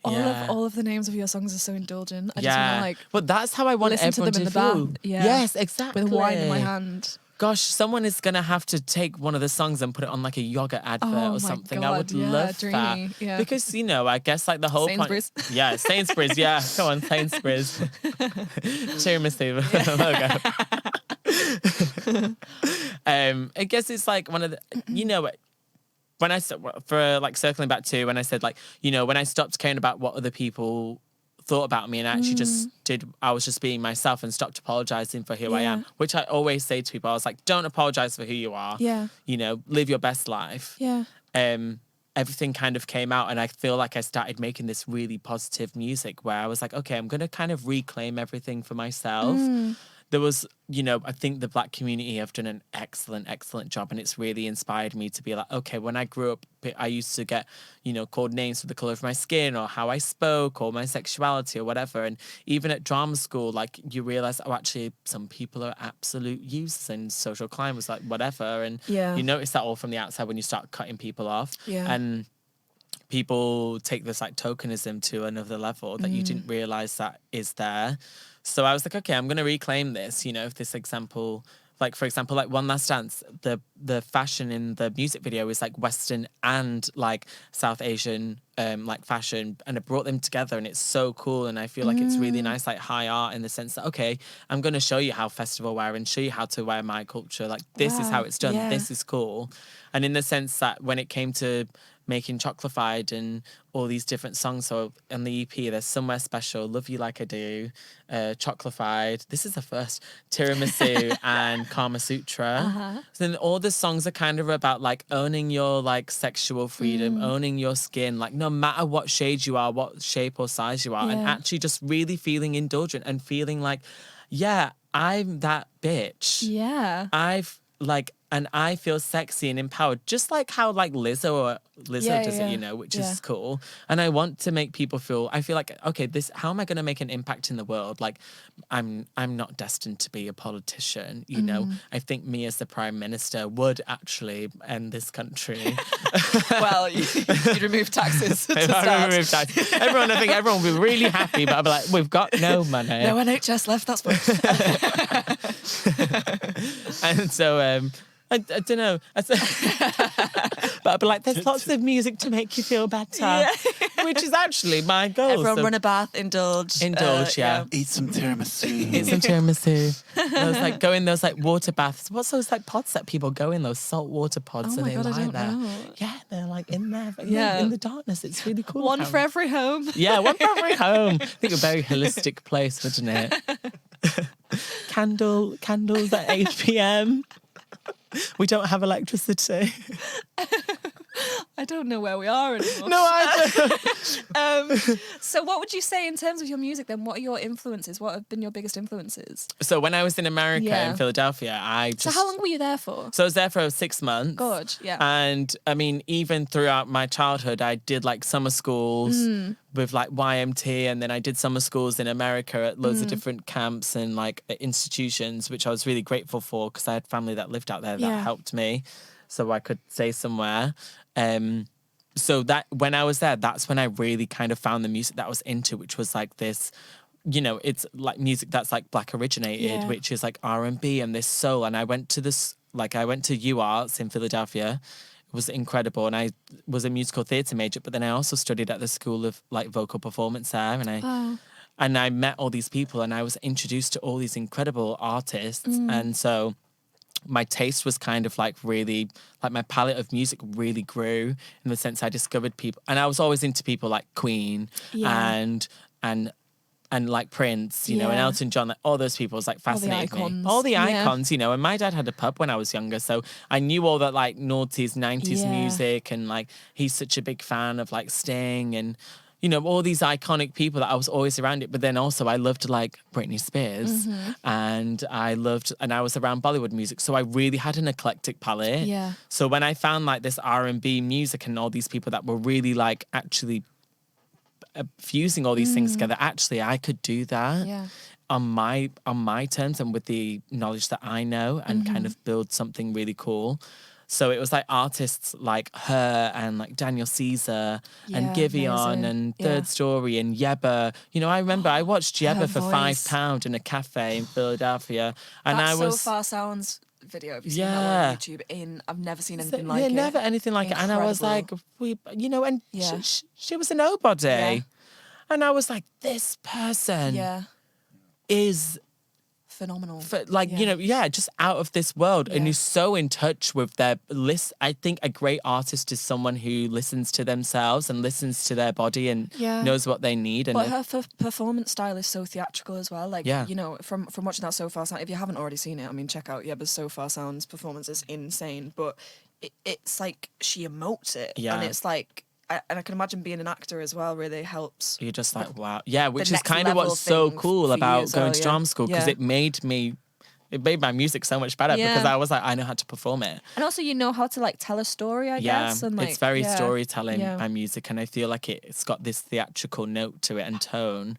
All of the names of your songs are so indulgent. I just want to like... But that's how I want listen everyone to them in the feel. band. Yeah. Yes, exactly. With wine in my hand. Gosh, someone is going to have to take one of the songs and put it on like a yogurt advert or something. God, I would love dreamy, that. Yeah. Because, you know, I guess like the whole Sainsbury's. point... Yeah, Sainsbury's, yeah. Come on, Sainsbury's. Tiramisu logo. I guess it's like one of the... You know, when I... For like circling back to when I said like, you know, when I stopped caring about what other people thought about me and actually I was just being myself and stopped apologizing for who I am, which I always say to people. I was like, don't apologize for who you are. Yeah. You know, live your best life. Yeah. Everything kind of came out and I feel like I started making this really positive music where I was like, okay, I'm going to kind of reclaim everything for myself. There was, you know, I think the Black community have done an excellent job, and it's really inspired me to be like, okay, when I grew up, I used to get, you know, called names for the colour of my skin or how I spoke or my sexuality or whatever. And even at drama school, like you realise, oh, actually, some people are absolute users and social climbers, like whatever. And you notice that all from the outside when you start cutting people off. Yeah. And people take this like tokenism to another level that you didn't realise that is there. So I was like, okay, I'm going to reclaim this, you know, if this example, like, for example, like One Last Dance, the fashion in the music video is like Western and like South Asian like fashion, and it brought them together and it's so cool. And I feel like it's really nice, like high art in the sense that, okay, I'm going to show you how festival wear and show you how to wear my culture. Like this is how it's done. Yeah. This is cool. And in the sense that when it came to making Chocolafied and all these different songs. So on the EP, there's Somewhere Special, Love You Like I Do, Chocolafied. This is the first, Tiramisu and Kama Sutra. So then all the songs are kind of about like owning your like sexual freedom, owning your skin, like no matter what shade you are, what shape or size you are, and actually just really feeling indulgent and feeling like, yeah, I'm that bitch. Yeah. And I feel sexy and empowered, just like how like Lizzo Lizzo does it, you know, which is cool. And I want to make people feel, I feel like, okay, how am I going to make an impact in the world? Like, I'm not destined to be a politician, you know. I think me as the Prime Minister would actually end this country. Well, you'd remove taxes to If I start. remove taxes. I think everyone would be really happy, but I'd be like, we've got no money. No NHS left, that's fine. And so, I don't know. But I'd be like, there's lots of music to make you feel better, which is actually my goal. Everyone run a bath, indulge. Yeah. Eat some tiramisu. Eat some tiramisu. Those like go in those like water baths. What's those like pods that people go in? Those salt water pods, Oh and my they God, I lie don't there. know. Yeah, they're like in there. Yeah. In the darkness. It's really cool. One for every home. Yeah, one for every home. I think a very holistic place, wouldn't it? Candles at 8 p.m. We don't have electricity. I don't know where we are anymore. No, I don't. So what would you say in terms of your music then? What are your influences? What have been your biggest influences? So when I was in America, Yeah. in Philadelphia, So how long were you there for? So I was there for 6 months. Good, yeah. And I mean, even throughout my childhood, I did like summer schools with like YMT, and then I did summer schools in America at loads of different camps and like institutions, which I was really grateful for because I had family that lived out there that helped me, so I could stay somewhere. So that when I was there, that's when I really kind of found the music that I was into, which was like this, you know, it's like music that's like Black originated, which is like R&B and this soul. And I went to UArts in Philadelphia. It was incredible. And I was a musical theatre major, but then I also studied at the School of like Vocal Performance there. And I met all these people and I was introduced to all these incredible artists. And so my taste was kind of like really, like my palette of music really grew in the sense I discovered people. And I was always into people like Queen and like Prince, you know, and Elton John, like all those people was like fascinated me. All the icons, you know, and my dad had a pub when I was younger. So I knew all that like noughties, 90s music, and like he's such a big fan of like Sting and, you know, all these iconic people that I was always around it. But then also I loved like Britney Spears and I was around Bollywood music. So I really had an eclectic palette. Yeah. So when I found like this R&B music and all these people that were really like actually fusing all these things together, actually I could do that on my terms and with the knowledge that I know and kind of build something really cool. So it was like artists like her and like Daniel Caesar and Giveon and Third Story and Yebba. You know, I remember I watched Yebba for £5 in a cafe in Philadelphia. And That I was So Far Sounds video. Have you seen that on YouTube? I've never seen anything like it. never anything like it. And I was like, Incredible. she was a nobody. Yeah. And I was like, this person is phenomenal. Just out of this world and who's so in touch with their list. I think a great artist is someone who listens to themselves and listens to their body and knows what they need. And but her performance style is so theatrical as well. Like, you know, from watching that So Far Sound, if you haven't already seen it, I mean, check out Yebba's So Far Sound's performance is insane. But it's like she emotes it. Yeah. And it's like, and I can imagine being an actor as well really helps. You're just like, wow. Yeah, which is kind of what's so cool about going to drama school because it made my music so much better because I was like, I know how to perform it. And also you know how to like tell a story, I guess. And like, it's very storytelling, my music. And I feel like it's got this theatrical note to it and tone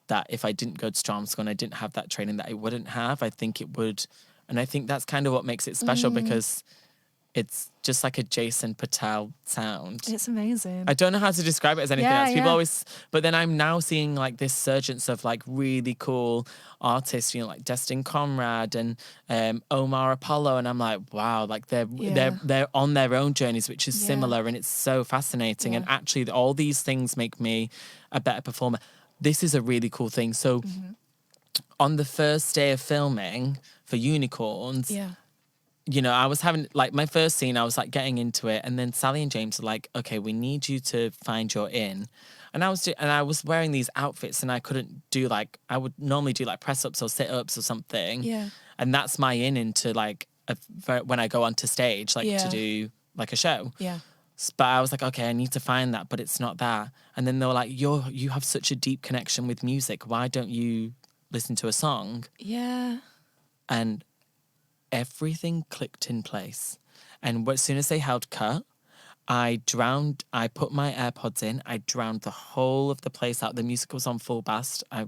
that if I didn't go to drama school and I didn't have that training that I wouldn't have, I think it would. And I think that's kind of what makes it special because it's just like a Jason Patel sound. It's amazing. I don't know how to describe it as anything else. People always, but then I'm now seeing like this surgence of like really cool artists, you know, like Destin Conrad and Omar Apollo, and I'm like, wow, like they're on their own journeys, which is similar, and it's so fascinating. And actually, all these things make me a better performer. This is a really cool thing. So, on the first day of filming for Unicorns. You know, I was having, like, my first scene, I was, like, getting into it. And then Sally and James were like, okay, we need you to find your in. And I was wearing these outfits and I couldn't do, like, I would normally do, like, press-ups or sit-ups or something. Yeah. And that's my in into, like, when I go onto stage, like, to do, like, a show. Yeah. But I was like, okay, I need to find that, but it's not that. And then they were like, you have such a deep connection with music. Why don't you listen to a song? Yeah. And everything clicked in place. And as soon as they held cut, I put my AirPods in. I drowned the whole of the place out. The music was on full blast. I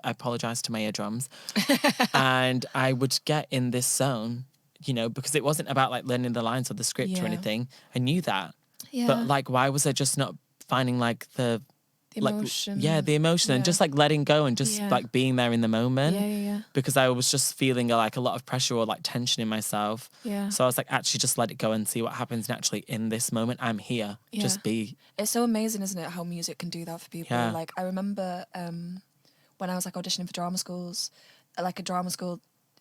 apologise to my eardrums. And I would get in this zone, you know, because it wasn't about like learning the lines or the script or anything. I knew that. Yeah. But like, why was I just not finding like the emotion? The emotion and just like letting go and just like being there in the moment. Yeah. Because I was just feeling like a lot of pressure or like tension in myself. Yeah. So I was like, actually just let it go and see what happens naturally in this moment. I'm here. Yeah. Just be. It's so amazing, isn't it, how music can do that for people? Yeah. Like I remember when I was like auditioning for drama schools, like a drama school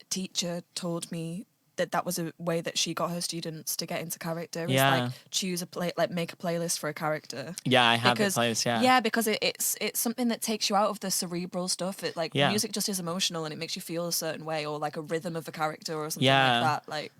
teacher told me that was a way that she got her students to get into character. Is like choose make a playlist for a character. Yeah, I have the playlist. Yeah, because it's something that takes you out of the cerebral stuff. It like music just is emotional and it makes you feel a certain way, or like a rhythm of a character or something like that. Like.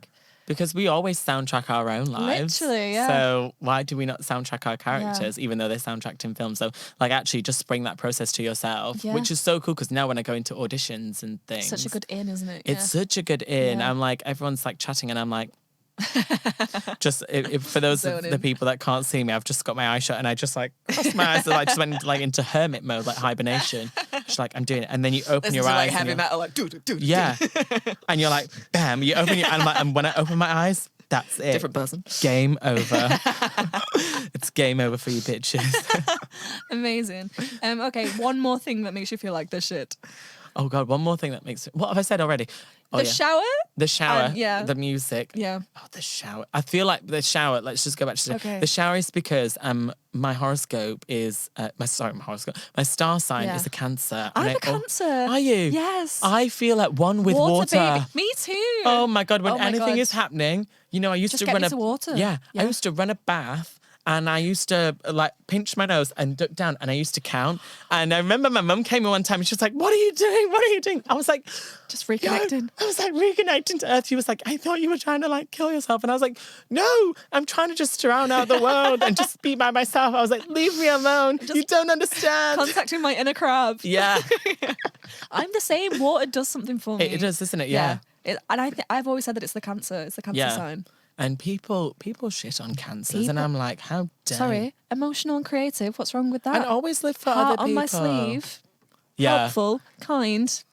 Because we always soundtrack our own lives. Literally, yeah. So why do we not soundtrack our characters, even though they're soundtracked in films? So, like, actually just bring that process to yourself, which is so cool because now when I go into auditions and things... Such a good in, isn't it? It's such a good in. I'm like, everyone's like chatting and I'm like... just for those of the people that can't see me, I've just got my eyes shut and I just like crossed my eyes and I just went like into hermit mode, like hibernation. Just like I'm doing it, and then you open your eyes. Like heavy metal, like and you're like, bam! You open your and when I open my eyes, that's it. Different person. Game over. It's game over for you bitches. Amazing. Okay, one more thing that makes you feel like the shit. Oh God, one more thing that makes... What have I said already? Oh, the shower? The shower. The music. Yeah. Oh, the shower. I feel like the shower, let's just go back to the shower is because my horoscope is... my star sign is a Cancer. I'm a Cancer. Are you? Yes. I feel at one with water. Baby. Me too. Oh my God, when anything is happening, you know, I used just to run a... water. Yeah, I used to run a bath. And I used to like pinch my nose and duck down and I used to count. And I remember my mum came in one time and she was like, what are you doing? What are you doing? I was like, just reconnecting. I was like reconnecting to earth. She was like, I thought you were trying to like kill yourself. And I was like, no, I'm trying to just drown out the world and just be by myself. I was like, leave me alone. You don't understand. Contacting my inner crab. Yeah. I'm the same. Water does something for me. It does, doesn't it? Yeah. And I've always said that it's the Cancer. It's the Cancer sign. And people shit on Cancers, and I'm like, how dare? Sorry, emotional and creative. What's wrong with that? And always live for heart other people. On my sleeve. Yeah. Helpful, kind.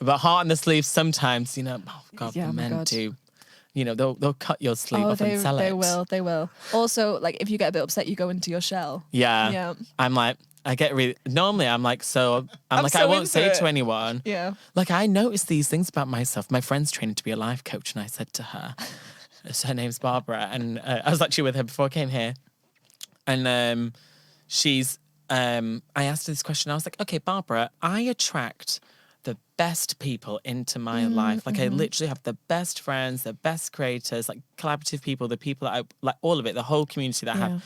But heart on the sleeve sometimes, you know. Oh God, men do. You know, they'll cut your sleeve off and sell it. They will. Also, like if you get a bit upset, you go into your shell. Yeah. I'm like. I get really... Normally, I'm like, I won't say it to anyone. Yeah. Like, I notice these things about myself. My friend's training to be a life coach, and I said to her, her name's Barbara, and I was actually with her before I came here. And she's... I asked her this question. I was like, okay, Barbara, I attract the best people into my life. Like, I literally have the best friends, the best creators, like collaborative people, the people that I... Like, all of it, the whole community that I have.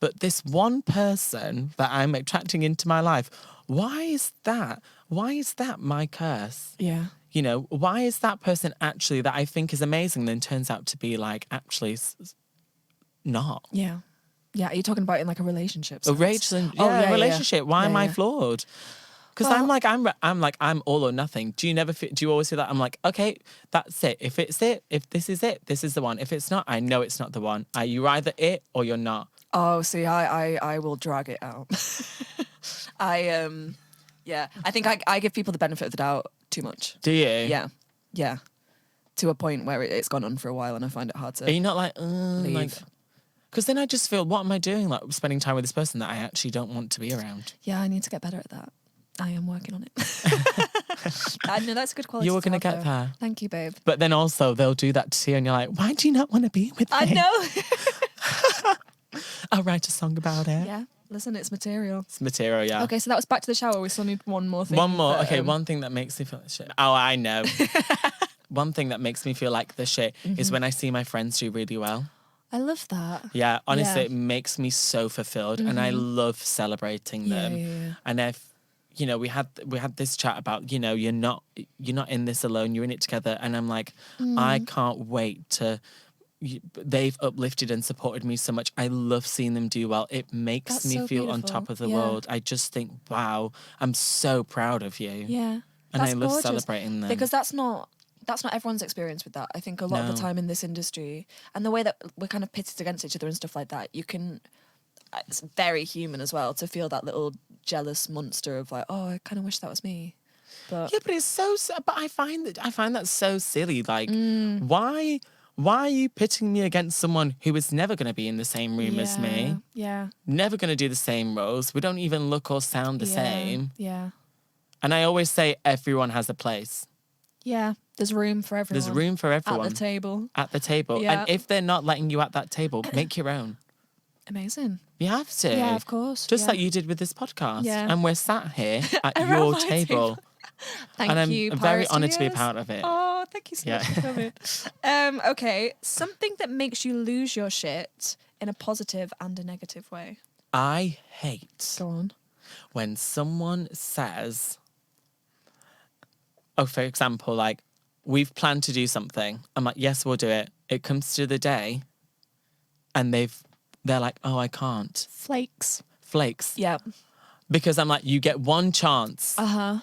But this one person that I'm attracting into my life, why is that? Why is that my curse? Yeah. You know, why is that person actually that I think is amazing then turns out to be like actually not? Yeah. Yeah. Are you talking about in like a relationship? A relationship. Why am I flawed? Because I'm all or nothing. Do you always feel that? I'm like, okay, that's it. If it's it, if this is it, this is the one. If it's not, I know it's not the one. You're either it or you're not. Oh, see, I will drag it out. I think I give people the benefit of the doubt too much. Do you? Yeah. To a point where it's gone on for a while and I find it hard to. Are you not like leave? Because then I just feel, what am I doing? Like spending time with this person that I actually don't want to be around. Yeah, I need to get better at that. I am working on it. No, that's a good quality. You were going to get there. Thank you, babe. But then also they'll do that to you and you're like, why do you not want to be with me? I know. I'll write a song about it. Yeah. Listen, it's material. It's material, yeah. Okay, so that was back to the shower. We still need one more thing. One more. Okay, one thing that makes me feel like shit. Oh, I know. One thing that makes me feel like the shit is when I see my friends do really well. I love that. Yeah, honestly, it makes me so fulfilled and I love celebrating them. Yeah. And if, you know, we had this chat about, you know, you're not in this alone, you're in it together. And I'm like, I can't wait to... They've uplifted and supported me so much. I love seeing them do well. It makes me feel beautiful. On top of the world. I just think, wow, I'm so proud of you. Yeah. And I love celebrating them. Because that's not that's not everyone's experience with that. I think a lot of the No. time in this industry, and the way that we're kind of pitted against each other and stuff like that, it's very human as well to feel that little jealous monster of like, oh, I kind of wish that was me. But Yeah, but it's so. But I find that so silly. Like, why are you pitting me against someone who is never going to be in the same room as me? Yeah. Never going to do the same roles. We don't even look or sound the same. Yeah. And I always say everyone has a place. Yeah. There's room for everyone. There's room for everyone At the table. at the table. Yeah. And if they're not letting you at that table, make your own. Amazing. You have to. Yeah, of course. Just yeah. like you did with this podcast. Yeah. And we're sat here at Around your my table. Thank And I'm you. very Pirate honoured to be a Studios. part of it. Oh, thank you so much for Yeah. coming. Okay, something that makes you lose your shit in a positive and a negative way. I hate Go on. when someone says, oh, for example, like, we've planned to do something. I'm like, yes, we'll do it. It comes to the day and they're like, oh, I can't. Flakes. Flakes. Yeah. Because I'm like, you get one chance. Uh-huh.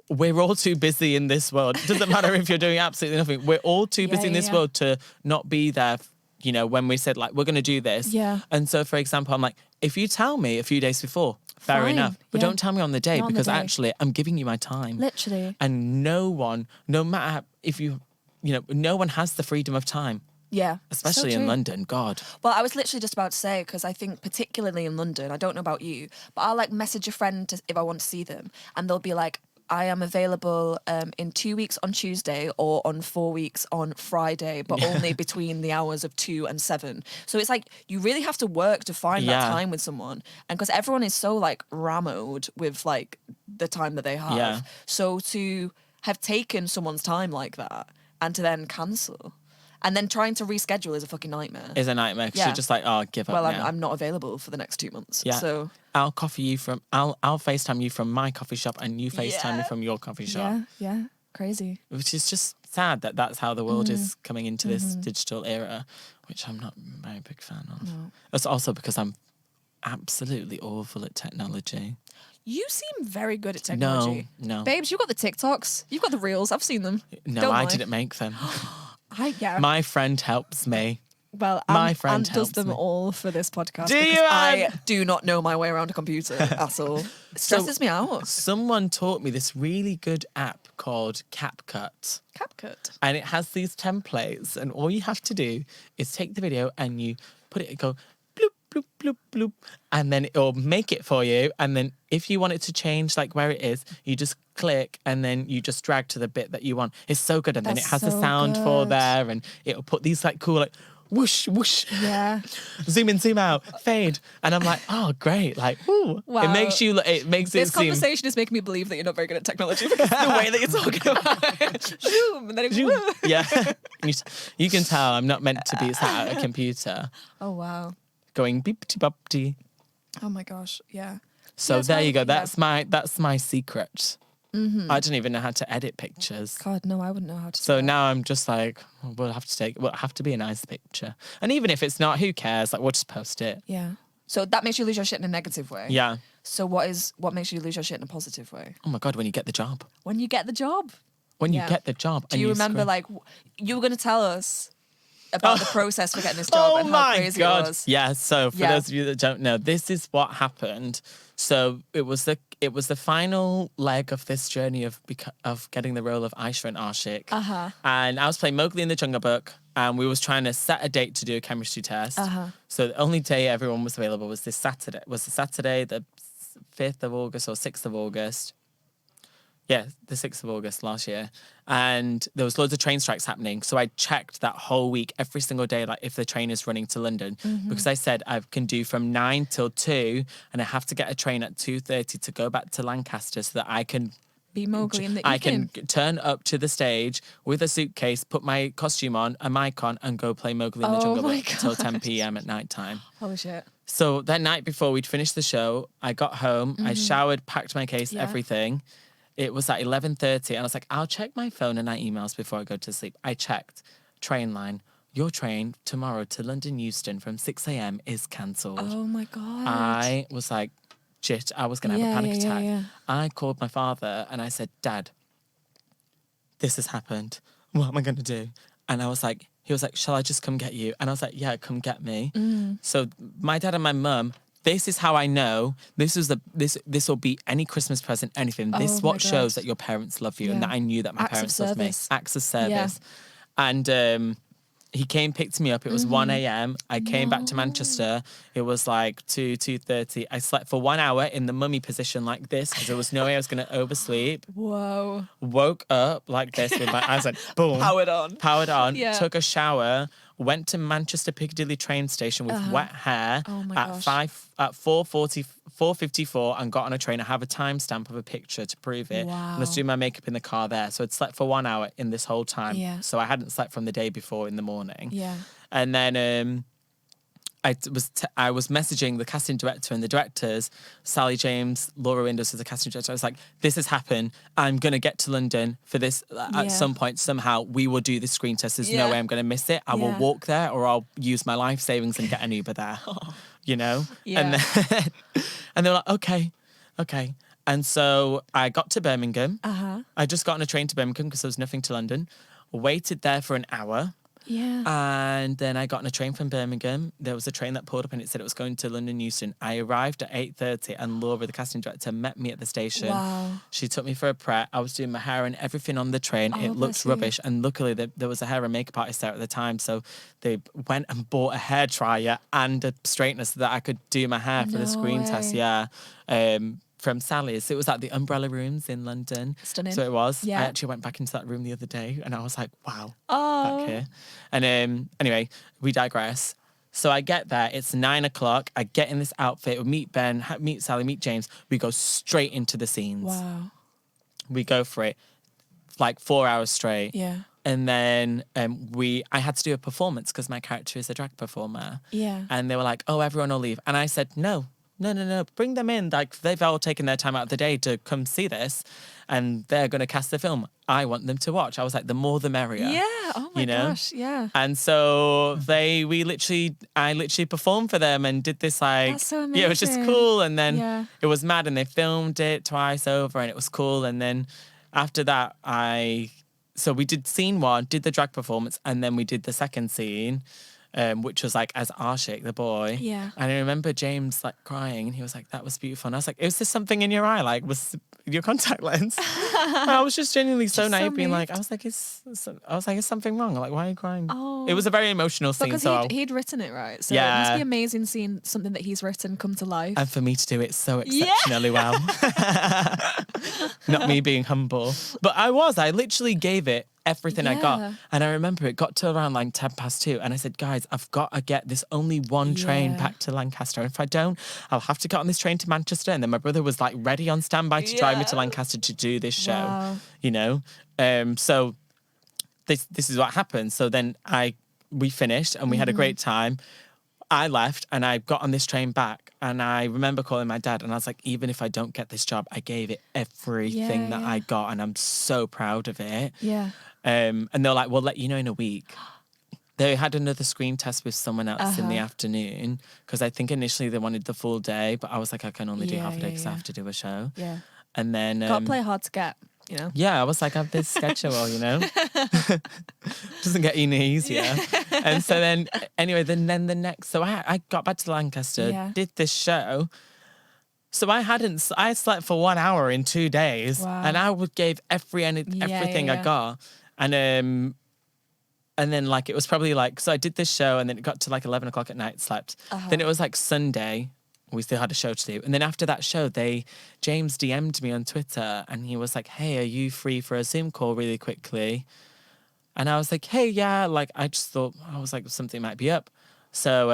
We're all too busy in this world. It doesn't matter if you're doing absolutely nothing. We're all too busy in this world to not be there, you know, when we said, like, we're going to do this. Yeah. And so, for example, I'm like, if you tell me a few days before, fair Fine, enough. But yeah. don't tell me on the day Not on the because day. actually I'm giving you my time. Literally. And no one, no matter if you know, no one has the freedom of time, Yeah. especially So in true. London. God. Well, I was literally just about to say, because I think particularly in London, I don't know about you, but I'll like message a friend if I want to see them and they'll be like, I am available in 2 weeks on Tuesday or on 4 weeks on Friday, but only between the hours of 2 and 7. So it's like you really have to work to find that Yeah. time with someone. And because everyone is so like rammed with like the time that they have. Yeah. So to have taken someone's time like that and to then cancel and then trying to reschedule is a fucking nightmare. Is a nightmare because Yeah. you're just like, oh, give up Well, now. I'm not available for the next 2 months. Yeah. So I'll FaceTime you from my coffee shop and you FaceTime me Yeah. from your coffee shop. yeah, crazy. Which is just sad that that's how the world is Mm-hmm. coming into this digital era, which I'm not a very big fan of. It's also because I'm absolutely awful at technology. You seem very good at technology. No. Babes, you've got the TikToks. You've got the reels. I've seen them. No, Don't I lie. didn't make them. Yeah. My friend helps me. Well, my Ant friend does helps them me. all for this podcast. Do because you, I Ant? do not know my way around a computer at all. It stresses me out. Someone taught me this really good app called CapCut. CapCut. And it has these templates, and all you have to do is take the video and you put it, go bloop, bloop, bloop, bloop, and then it'll make it for you. And then if you want it to change like where it is, you just click and then you just drag to the bit that you want. It's so good. And then it That's has the so sound for good. there, and it'll put these like cool, like whoosh, whoosh, Yeah. zoom in, zoom out, fade. And I'm like, oh, great. Like, ooh. Wow. It makes This it seem... conversation is making me believe that you're not very good at technology because the way that you're talking about it. Zoom, and then it's woo. Yeah. You can tell I'm not meant to be sat at a computer Oh, wow. going beep-ty-bop-ty. Oh, my gosh. Yeah. So Yes, there you go. yeah. That's my secret. I don't even know how to edit pictures. God, no, I wouldn't know how to do So that. now I'm just like, we'll have to be a nice picture. And even if it's not, who cares? Like, we'll just post it. Yeah. So that makes you lose your shit in a negative way. Yeah. So what makes you lose your shit in a positive way? Oh my God, when you get the job. When you get the job. When you Yeah. get the job. Do and you remember scream- like you were going to tell us about the process for getting this job Oh and how my crazy God. it was? Yeah, so for Yeah. those of you that don't know, this is what happened. So it was the final leg of this journey of getting the role of Aisha and Ashik. Uh-huh. And I was playing Mowgli in the Jungle Book, and we was trying to set a date to do a chemistry test. Uh-huh. So the only day everyone was available was this Saturday. Was the Saturday, the 5th of August or 6th of August. Yeah, the 6th of August last year. And there was loads of train strikes happening. So I checked that whole week, every single day, like if the train is running to London. Because I said I can do from 9 till 2 and I have to get a train at 2:30 to go back to Lancaster so that I can Be Mowgli in the I evening. can turn up to the stage with a suitcase, put my costume on, a mic on, and go play Mowgli in the Oh Jungle my Book until God. 10 p.m. at night time. Holy shit. So that night before we'd finished the show, I got home, I showered, packed my case, Yeah. everything. It was at 11:30 and I was like, I'll check my phone and my emails before I go to sleep. I checked. Train line. Your train tomorrow to London Euston from 6 a.m. is cancelled. Oh my God. I was like, shit, I was going to have a Yeah, panic yeah, yeah, attack. yeah. I called my father and I said, Dad, this has happened. what am I going to do? And I was like, he was like, shall I just come get you? And I was like, yeah, come get me. So my dad and my mum, this is how I know this will be any Christmas present, anything. This is Oh my what shows God. that your parents love you and Yeah. that I knew that my Acts of parents loved me. service. Acts of service. And he came, picked me up. It was 1 a.m. I came back to Manchester. It was like 2:30. I slept for 1 hour in the mummy position like this because there was no way I was going to oversleep. Whoa. Woke up like this with my eyes like boom. Powered on. Yeah. Took a shower. Went to Manchester Piccadilly train station with wet hair Oh my at gosh. 4:54 and got on a train. I have a timestamp of a picture to prove it. Wow. And I was doing my makeup in the car there. So I'd slept for 1 hour in this whole time. Yeah. So I hadn't slept from the day before in the morning. Yeah. And then I was messaging the casting director and the directors, Sally James, Laura Windows as the casting director. I was like, this has happened. I'm going to get to London for this at some point. Somehow we will do this screen test. There's no way I'm going to miss it. I will walk there or I'll use my life savings and get an Uber there, you know? Yeah. And then, and they were like, okay. And so I got to Birmingham. I just got on a train to Birmingham because there was nothing to London. Waited there for an hour. Yeah. And then I got on a train from Birmingham. There was a train that pulled up and it said it was going to London Euston. I arrived at 8:30 and Laura, the casting director, met me at the station. Wow. She took me for a prep. I was doing my hair and everything on the train. Oh, It looked bless you. rubbish. And luckily there was a hair and makeup artist there at the time. So they went and bought a hair dryer and a straightener so that I could do my hair for the No screen test. way. Yeah. From Sally's. It was at the Umbrella Rooms in London. Stunning. So it was. Yeah. I actually went back into that room the other day and I was like, wow. Oh. Back here. And anyway, we digress. So I get there, it's 9 o'clock. I get in this outfit, we meet Ben, meet Sally, meet James. We go straight into the scenes. Wow. We go for it, like 4 hours straight. Yeah. And then I had to do a performance because my character is a drag performer. Yeah. And they were like, oh, everyone will leave. And I said, no, bring them in. Like, they've all taken their time out of the day to come see this and they're going to cast the film. I want them to watch. I was like, the more the merrier. Yeah. Oh my gosh. Yeah. And so I literally performed for them and did this like, That's so yeah, it was just amazing. cool. And then Yeah. it was mad and they filmed it twice over and it was cool. And then after that, so we did scene 1, did the drag performance, and then we did the second scene, which was like as Ashik, the boy. Yeah. And I remember James like crying and he was like, that was beautiful. And I was like, is there something in your eye? Like, was your contact lens? And I was just genuinely so Just so naive being like, moved. is something wrong? Like, why are you crying? Oh. It was a very emotional scene. Because So he'd written it, right? So it must Yeah. be amazing seeing something that he's written come to life. and for me to do it so Yeah. exceptionally well. Not me being humble. But I literally gave it everything I got. Yeah. And I remember it got to around like 2:10 and I said, guys, I've got to get this only one train Yeah. back to Lancaster. And if I don't, I'll have to get on this train to Manchester. And then my brother was like ready on standby to drive me to Yeah. Lancaster to do this show, Wow. you know? So this is what happened. So then we finished and we had a great time. I left and I got on this train back and I remember calling my dad and I was like, even if I don't get this job, I gave it everything Yeah, that yeah. I got and I'm so proud of it. Yeah. And they're like, we'll let you know in a week. They had another screen test with someone else in the afternoon because I think initially they wanted the full day, but I was like, I can only do Yeah, half a day yeah, because I yeah. have to do a show. Yeah. And then Got to play hard to get, you know? yeah, I was like, I have this schedule, you know? Doesn't get any easier. And so then, anyway, then the next, so I got back to Lancaster, Yeah. did this show. So I slept for 1 hour in 2 days Wow. and I gave everything I yeah. got. And then like, it was probably like, so I did this show and then it got to like 11 o'clock at night, slept. Then it was like Sunday. We still had a show to do. And then after that show, James DM'd me on Twitter and he was like, hey, are you free for a Zoom call really quickly? And I was like, hey, yeah. Like, I was like, something might be up. So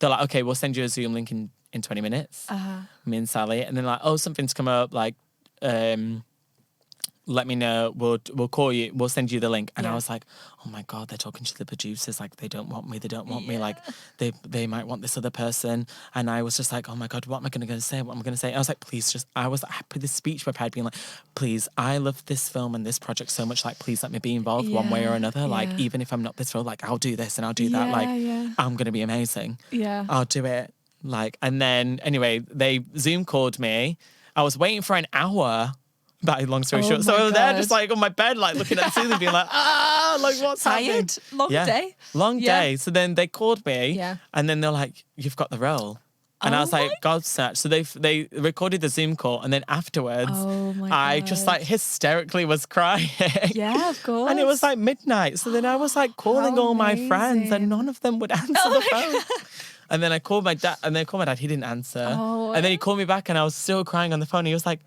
they're like, okay, we'll send you a Zoom link in 20 minutes. Me and Sally. And then like, oh, something's come up. Like, let me know. We'll call you. We'll send you the link. And I Yeah. was like, oh my God, they're talking to the producers. Like, they don't want me. They don't want me. Like, they might want this other person. And I was just like, oh my God, what am I going to say? What am I going to say? And I was like, please I put this speech prepared being like, please, I love this film and this project so much. Like, please let me be involved one way or another. Like, yeah. even if I'm not this role, like, I'll do this and I'll do that. Like, Yeah. I'm going to be amazing. Yeah. I'll do it. Like, and then anyway, they Zoom called me. I was waiting for an hour But long story Oh short, so my I was there God. just like on my bed, like looking at the ceiling, being like, like what's happening? Tired? Long day? Long Yeah. day. So then they called me, Yeah. and then they're like, "You've got the role." And I Oh was like, my- God snatch. So they recorded the Zoom call, and then afterwards, Oh my I just God. like hysterically was crying. Yeah, of course. And it was like midnight. So then I was like calling How all my friends, amazing. and none of them would answer the phone. And then I called my dad, and then I called my dad. He didn't answer. Oh. And then he called me back, and I was still crying on the phone. He was like,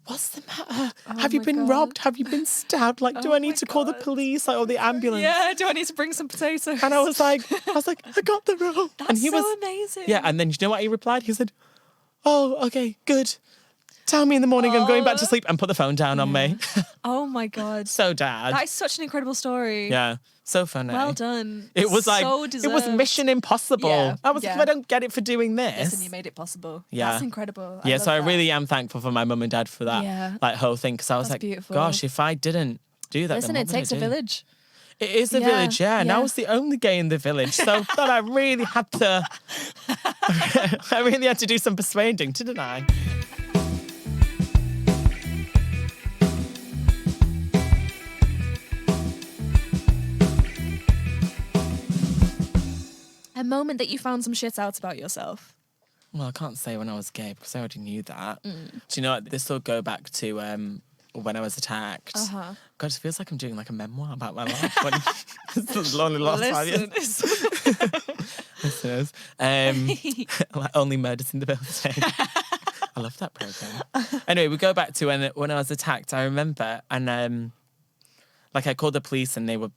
"What's the matter? Have you my been God. robbed? Have you been stabbed? Like, do Oh I need my to call the God. police, like, or the ambulance?" Yeah, do I need to bring some potatoes? And I was like, I got the role. That's and he so was amazing. Yeah, and then you know what he replied? He said, "Oh, okay, good. Tell me in the morning I'm going back to sleep," and put the phone down on me. Oh my God. So dad. That is such an incredible story. Yeah, so funny. Well done. It was like so it was deserved. Mission Impossible. Yeah, I was like, yeah. I don't get it for doing this. Listen, you made it possible. Yeah. That's incredible. Yeah, love so I that. really am thankful for my mum and dad for that Yeah. like whole thing, because I was That's like, beautiful. gosh, if I didn't do that, Listen, then it what would I takes a do? village. It is a Yeah, village, yeah. And I yeah. was the only gay in the village, so that I really had to, I really had to do some persuading, didn't I? A moment that you found some shit out about yourself. Well, I can't say when I was gay because I already knew that. Mm. Do you know what? This will go back to when I was attacked. Uh-huh. God, it feels like I'm doing like a memoir about my life. When it's only the last 5 years. Listeners. Like only murders in the building. I love that program. Anyway, we go back to when I was attacked. I remember, and like I called the police, and they were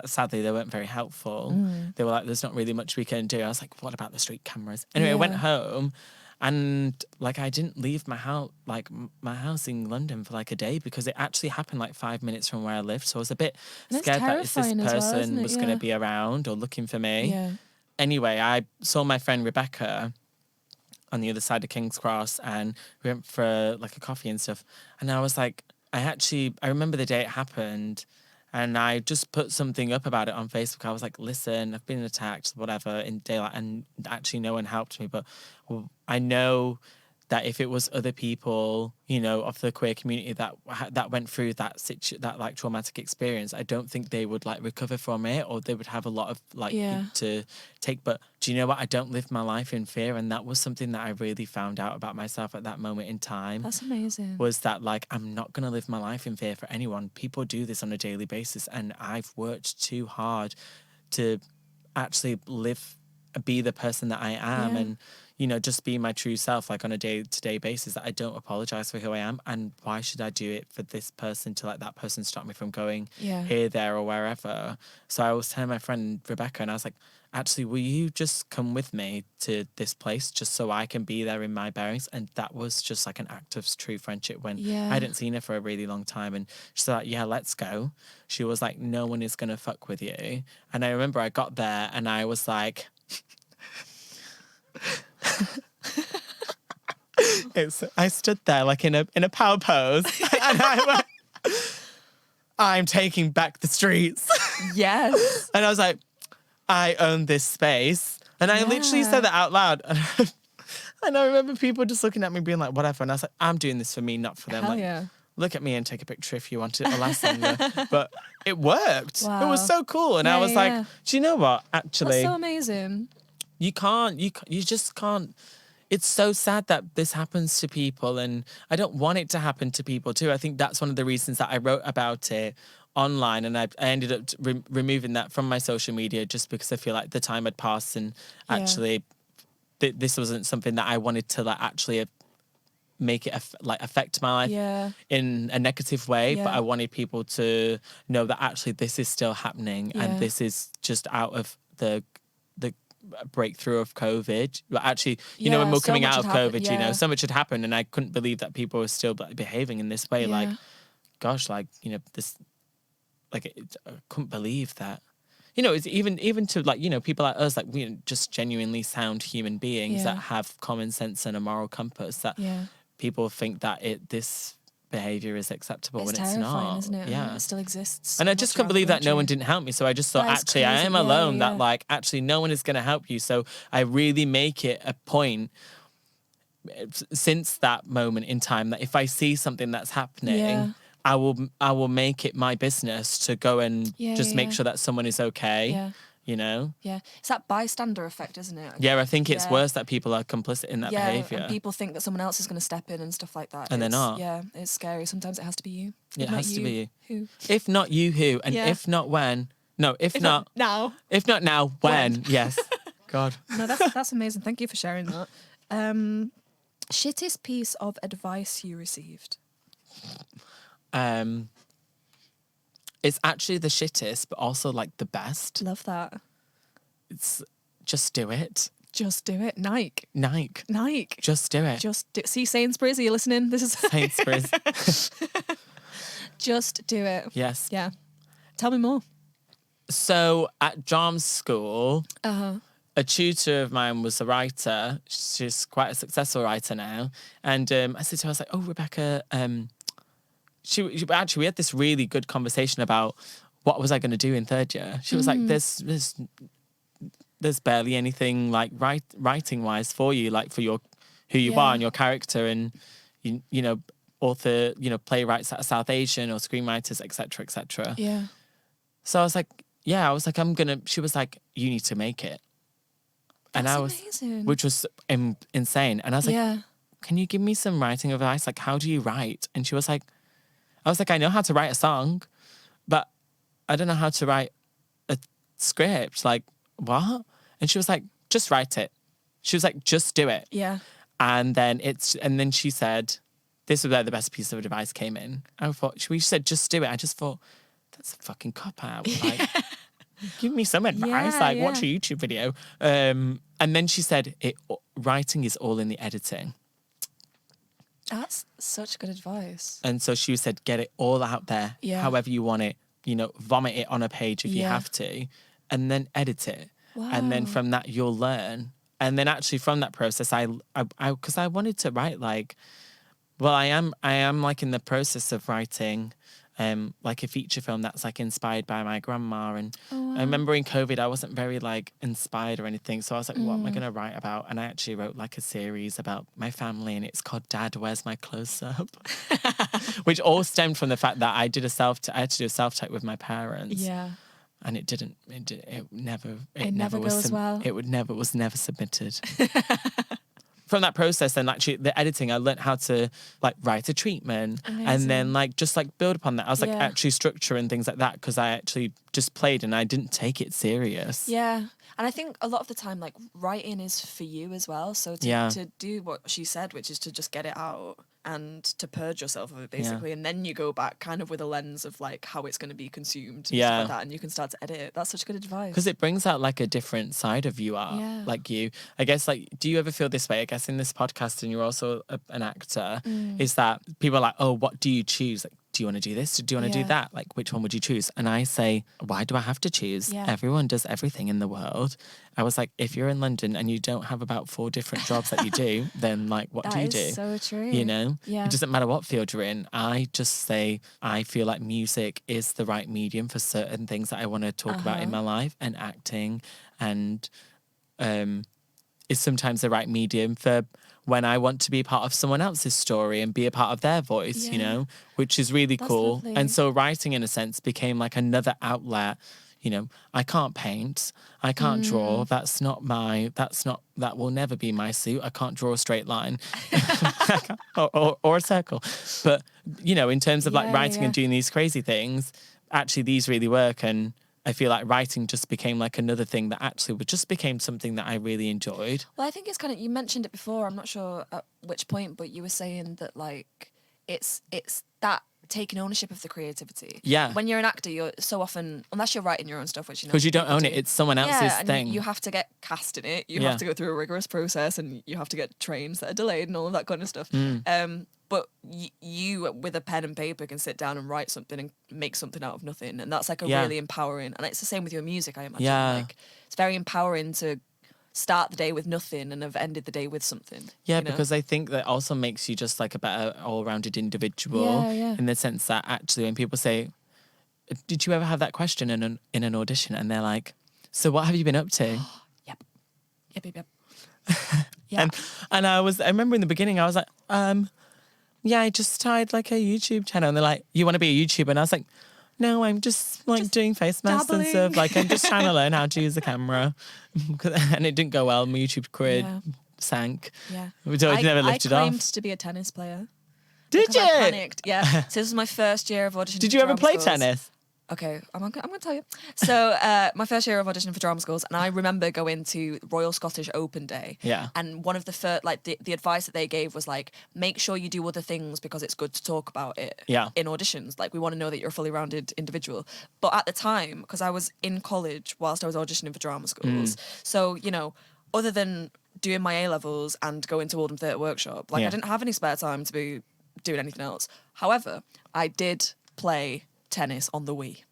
sadly they weren't very helpful. They were like, "There's not really much we can do." I was like, "What about the street cameras?" Anyway, I went Yeah. home, and like I didn't leave my house, like my house in London, for like a day, because it actually happened like 5 minutes from where I lived. So I was a bit And it's scared that if this terrifying as well, person isn't it? was going Yeah. to be around or looking for me. Yeah. Anyway, I saw my friend Rebecca on the other side of King's Cross, and we went for like a coffee and stuff. And I was like, I remember the day it happened, and I just put something up about it on Facebook. I was like, "Listen, I've been attacked, whatever, in daylight," and actually no one helped me. But I know that if it was other people, you know, of the queer community that went through that like traumatic experience, I don't think they would like recover from it, or they would have a lot of like Yeah. to take. But do you know what? I don't live my life in fear, and that was something that I really found out about myself at that moment in time. That's amazing. Was that like, I'm not going to live my life in fear for anyone. People do this on a daily basis, and I've worked too hard to actually be the person that I am, Yeah. and you know, just be my true self, like on a day-to-day basis. That I don't apologize for who I am, and why should I do it for this person to let that person stop me from going Yeah. here, there, or wherever? So I was telling my friend Rebecca, and I was like, "Actually, will you just come with me to this place just so I can be there in my bearings?" And that was just like an act of true friendship when Yeah. I hadn't seen her for a really long time. And she's like, "Yeah, let's go." She was like, "No one is going to fuck with you." And I remember I got there, and I was like... I stood there like in a power pose, and I went, "I'm taking back the streets." Yes. And I was like, "I own this space." And I literally Yeah. said that out loud. And I remember people just looking at me being like, "Whatever." And I was like, "I'm doing this for me, not for them." Hell Like, yeah. look at me and take a picture if you want it, or last longer. But it worked. It Wow. was so cool. And Yeah, I was yeah, like, yeah. do you know what? That's Actually, so amazing. you just can't. It's so sad that this happens to people, and I don't want it to happen to people too. I think that's one of the reasons that I wrote about it online, and I ended up removing that from my social media, just because I feel like the time had passed, and Yeah. actually this wasn't something that I wanted to like actually make it affect my life Yeah. in a negative way. But Yeah. I wanted people to know that actually this is still happening, Yeah. and this is just out of the breakthrough of COVID. But actually, you know, when Yeah, we're so coming much out of had happened, COVID, you know, yeah. so much had happened, and I couldn't believe that people were still behaving in this way. Like, Yeah. gosh, like, you know, this, like, I couldn't believe that. You know, it's even to like, you know, people like us, like we just genuinely sound human beings Yeah. that have common sense and a moral compass, that Yeah. people think that this behavior is acceptable It's when it's terrifying, not. isn't it? Yeah. It still exists. And so I just much couldn't around believe the that no one country. didn't help me. So I just thought, That is actually, I crazy. am Yeah, alone. yeah. That like, actually, no one is going to help you. So I really make it a point since that moment in time, that if I see something that's happening, Yeah. I will make it my business to go and just make sure that someone is okay. Yeah. You know? Yeah. It's that bystander effect, isn't it? Yeah, I think it's Yeah. worse that people are complicit in that behaviour. And people think that someone else is going to step in and stuff like that. And they're It's- not. Yeah, it's scary. Sometimes it has to be you. It If not has to be you. Who? If not you, who? And Yeah. if not when? No, if not now. if not now, when? Yes. God. No, that's amazing. Thank you for sharing that. Shittest piece of advice you received? It's actually the shittest, but also like the best. Love that. It's just do it. Just do it. Nike. Nike. Just do it. Just do. See, Sainsbury's, are you listening? This is Sainsbury's. Just do it. Yes. Yeah. Tell me more. So at drama school, Uh-huh. a tutor of mine was a writer. She's quite a successful writer now. And I said to her, I was like, oh, Rebecca, she actually, we had this really good conversation about what was I going to do in third year. She was like, there's barely anything like writing wise for you, like for your who you are and your character, and you know, author, you know, playwrights at South Asian or screenwriters, etc., etc. Yeah. So I was like, I'm gonna. She was like, you need to make it, and That's I was, amazing. which was insane. And I was like, Yeah. can you give me some writing advice? Like, how do you write? And she was like, I know how to write a song, but I don't know how to write a script. Like, what? And she was like, just write it. She was like, just do it. Yeah. And then she said, this was where the best piece of advice came in. I thought, she said, just do it. I just thought, that's a fucking cop out. Like, give me some advice. Yeah, like, yeah. watch a YouTube video. And then she said, writing is all in the editing. That's such good advice. And so she said, get it all out there, however you want it. You know, vomit it on a page if you have to, and then edit it. Wow. And then from that, you'll learn. And then actually from that process, because I wanted to write like, well, I am like in the process of writing like a feature film that's like inspired by my grandma. And I remember in COVID, I wasn't very like inspired or anything. So I was like, what am I going to write about? And I actually wrote like a series about my family, and it's called Dad, Where's My Close Up? Which all stemmed from the fact that I had to do a self-tape with my parents. Yeah. And it never was never submitted. From that process, and actually the editing, I learned how to like write a treatment. Amazing. And then like just like build upon that. I was like actually structure and things like that, because I actually just played and I didn't take it serious. Yeah. And I think a lot of the time, like, writing is for you as well. So to do what she said, which is to just get it out and to purge yourself of it, basically. And then you go back kind of with a lens of, like, how it's going to be consumed and stuff like that. And you can start to edit it. That's such good advice. Because it brings out, like, a different side of you like you. I guess, like, do you ever feel this way? I guess in this podcast, and you're also an actor, is that people are like, oh, what do you choose? Like, do you want to do this? Do you want to do that? Like, which one would you choose? And I say, why do I have to choose? Yeah. Everyone does everything in the world. I was like, if you're in London and you don't have about 4 different jobs that you do, then like, what do you do? That is so true. You know? Yeah. It doesn't matter what field you're in. I just say, I feel like music is the right medium for certain things that I want to talk about in my life, and acting and is sometimes the right medium for when I want to be part of someone else's story and be a part of their voice, you know, which is really cool. Lovely. And so writing, in a sense, became like another outlet. You know, I can't paint, I can't draw. That will never be my suit. I can't draw a straight line or a circle. But, you know, in terms of like writing and doing these crazy things, actually these really work. And I feel like writing just became like another thing that actually just became something that I really enjoyed. Well, I think it's kind of, you mentioned it before, I'm not sure at which point, but you were saying that like it's that taking ownership of the creativity. Yeah. When you're an actor, you're so often, unless you're writing your own stuff, which you know, because you don't people own do. it, it's someone else's and thing. you have to get cast in it. You have to go through a rigorous process, and you have to get trains that are delayed and all of that kind of stuff. But you, with a pen and paper, can sit down and write something and make something out of nothing. And that's like a really empowering. And it's the same with your music, I imagine. Yeah. Like, it's very empowering to start the day with nothing and have ended the day with something. Yeah, you know? because I think that also makes you just like a better all-rounded individual. In the sense that actually when people say, did you ever have that question in an audition? And they're like, so what have you been up to? Yep. Yeah. And I remember in the beginning, I was like, yeah, I just started like a YouTube channel. And they're like, you want to be a YouTuber? And I was like, no, I'm just like doing face masks and stuff. dabbling. Like, I'm just trying to learn how to use the camera. And it didn't go well. My YouTube career Yeah. sank. Yeah. So it never lifted I off. claimed to be a tennis player. Did Because you? I panicked. Yeah. So this was my first year of auditioning. Did for you ever drama play schools. tennis? Okay, I'm going to tell you. So my first year of auditioning for drama schools, and I remember going to Royal Scottish Open Day. Yeah. And one of the first, like the advice that they gave was like, make sure you do other things because it's good to talk about it. Yeah. In auditions, like we want to know that you're a fully rounded individual. But at the time, because I was in college whilst I was auditioning for drama schools, so you know, other than doing my A levels and going to Oldham Theatre Workshop, like Yeah. I didn't have any spare time to be doing anything else. However, I did play tennis on the Wii.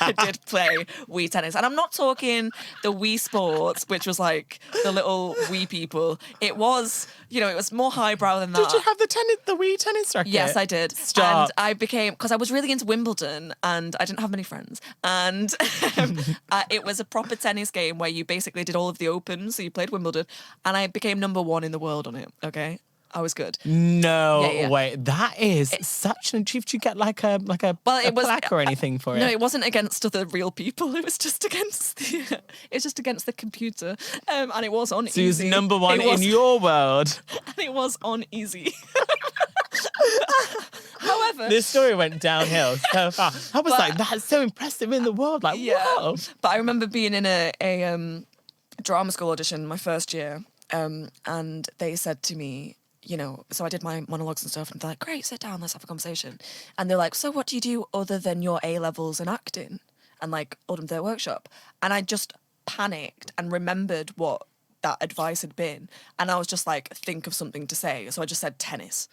I did play Wii tennis. And I'm not talking the Wii Sports, which was like the little Wii people. It was, you know, it was more highbrow than that. Did you have the Wii tennis racket? Yes, I did. Stop. And I became, because I was really into Wimbledon and I didn't have many friends. And it was a proper tennis game where you basically did all of the Opens. So you played Wimbledon. And I became number 1 in the world on it. Okay. I was good. No Yeah, yeah. way. That is such an achievement. Did you get like a Well, it was plaque or anything for No, it? it wasn't against other real people. It was just against the computer. And it was on So he was easy. number 1 It was- in your world. And it was on easy. However, This story went downhill so far. I was like, that's so impressive in the world. Like, yeah. whoa. But I remember being in a drama school audition my first year, and they said to me, you know, so I did my monologues and stuff, and they're like, great, sit down, let's have a conversation. And they're like, so what do you do other than your A levels and acting and like Oldham Theatre Workshop? And I just panicked and remembered what that advice had been. And I was just like, think of something to say. So I just said tennis.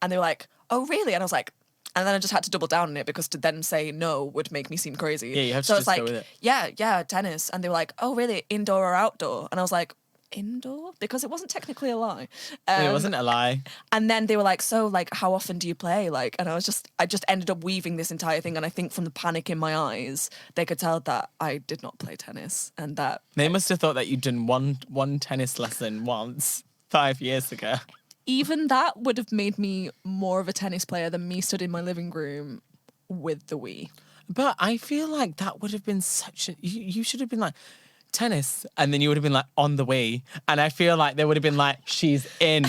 And they were like, oh, really? And I was like, and then I just had to double down on it because to then say no would make me seem crazy. Yeah, you have to so just I was go like, with it. yeah, tennis. And they were like, oh, really? Indoor or outdoor? And I was like, indoor? Because it wasn't technically a lie. It wasn't a lie. And then they were like, so like, how often do you play? Like, and I just ended up weaving this entire thing. And I think from the panic in my eyes, they could tell that I did not play tennis and that They must have thought that you'd done one tennis lesson once 5 years ago. even that would have made me more of a tennis player than me stood in my living room with the Wii. But I feel like that would have been such a... You should have been like, tennis. And then you would have been like, on the way. And I feel like they would have been like, she's in.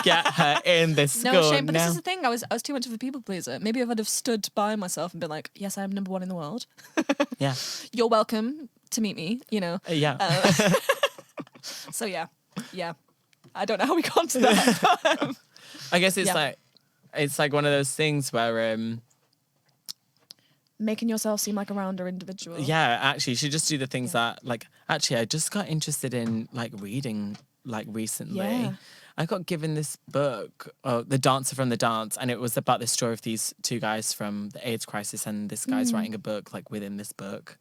Get her in this school. No, shame, but now. this is the thing. I was too much of a people pleaser. Maybe if I'd have stood by myself and been like, yes, I am number 1 in the world. Yeah. You're welcome to meet me, you know. Yeah. So yeah. I don't know how we got to that. I guess it's Yeah. like one of those things where Making yourself seem like a rounder individual. yeah, actually you should just do the things that like actually I just got interested in like reading like recently. Yeah. I got given this book, The Dancer from the Dance, and it was about the story of these 2 guys from the AIDS crisis, and this guy's writing a book like within this book.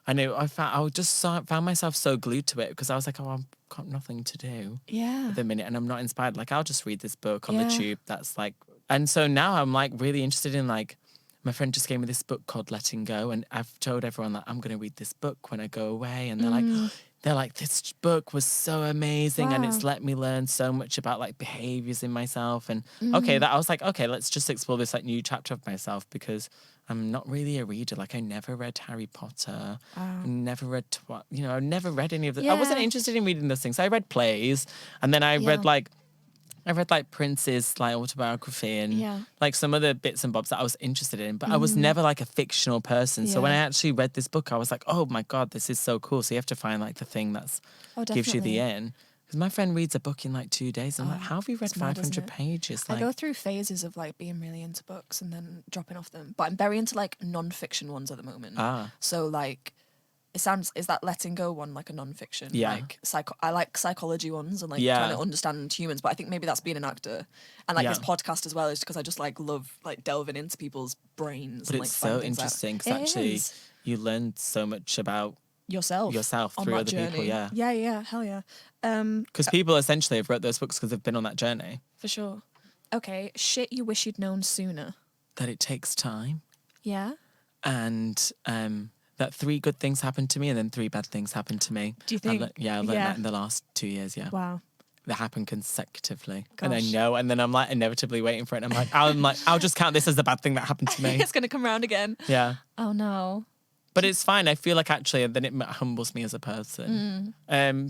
And I found myself so glued to it because I was like, oh, I've got nothing to do Yeah. at the minute and I'm not inspired. Like, I'll just read this book on Yeah. the tube. That's like, and so now I'm like really interested in like, my friend just gave me this book called Letting Go, and I've told everyone that I'm going to read this book when I go away. And they're like, this book was so amazing, and it's Wow. let me learn so much about like behaviors in myself. And I was like, okay, let's just explore this like new chapter of myself because I'm not really a reader. Like I never read Harry Potter, never read, I never read any of the. I wasn't Yeah. interested in reading those things. I read plays, and then I read like Prince's like autobiography and Yeah. like some other bits and bobs that I was interested in, but I was never like a fictional person. So when I Yeah. actually read this book, I was like, oh my God, this is so cool. So you have to find like the thing that's gives you the definitely. in. Because my friend reads a book in like 2 days. I'm like, how have you read it's mad, isn't 500 it? pages? I Like, go through phases of like being really into books and then dropping off them. But I'm very into like non-fiction ones at the moment. So like is that Letting Go one like a non-fiction? Yeah. Like I like psychology ones and like Yeah. trying to understand humans, but I think maybe that's being an actor. And like this Yeah. podcast as well is because I just like love like delving into people's brains. but and, like, it's so finding things out. interesting because It actually is. you learn so much about yourself on through that other journey. people. Yeah. Yeah, hell yeah. Because people essentially have wrote those books because they've been on that journey. For sure. Okay, shit you wish you'd known sooner. That it takes time. Yeah. And that 3 good things happened to me and then 3 bad things happened to me. Do you think? I learned that in the last 2 years, yeah. Wow. That happened consecutively. Gosh. And I know, and then I'm like inevitably waiting for it. And I'm like, I'll just count this as the bad thing that happened to me. It's going to come round again. Yeah. Oh, no. But it's fine. I feel like actually then it humbles me as a person.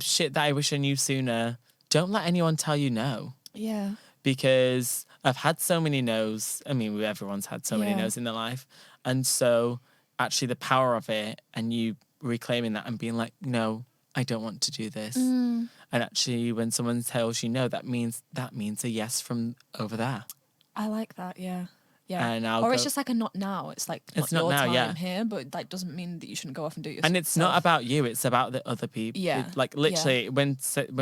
Shit that I wish I knew sooner. Don't let anyone tell you no. Yeah. Because I've had so many no's. I mean, everyone's had so many no's in their life. And so actually the power of it and you reclaiming that and being like, no, I don't want to do this. And actually when someone tells you no, that means a yes from over there. I like that, yeah. Yeah. And it's just like a not now. It's like it's not not your now, time yeah. here, but that doesn't mean that you shouldn't go off and do it yourself. And it's not about you, it's about the other people. Yeah. Like literally when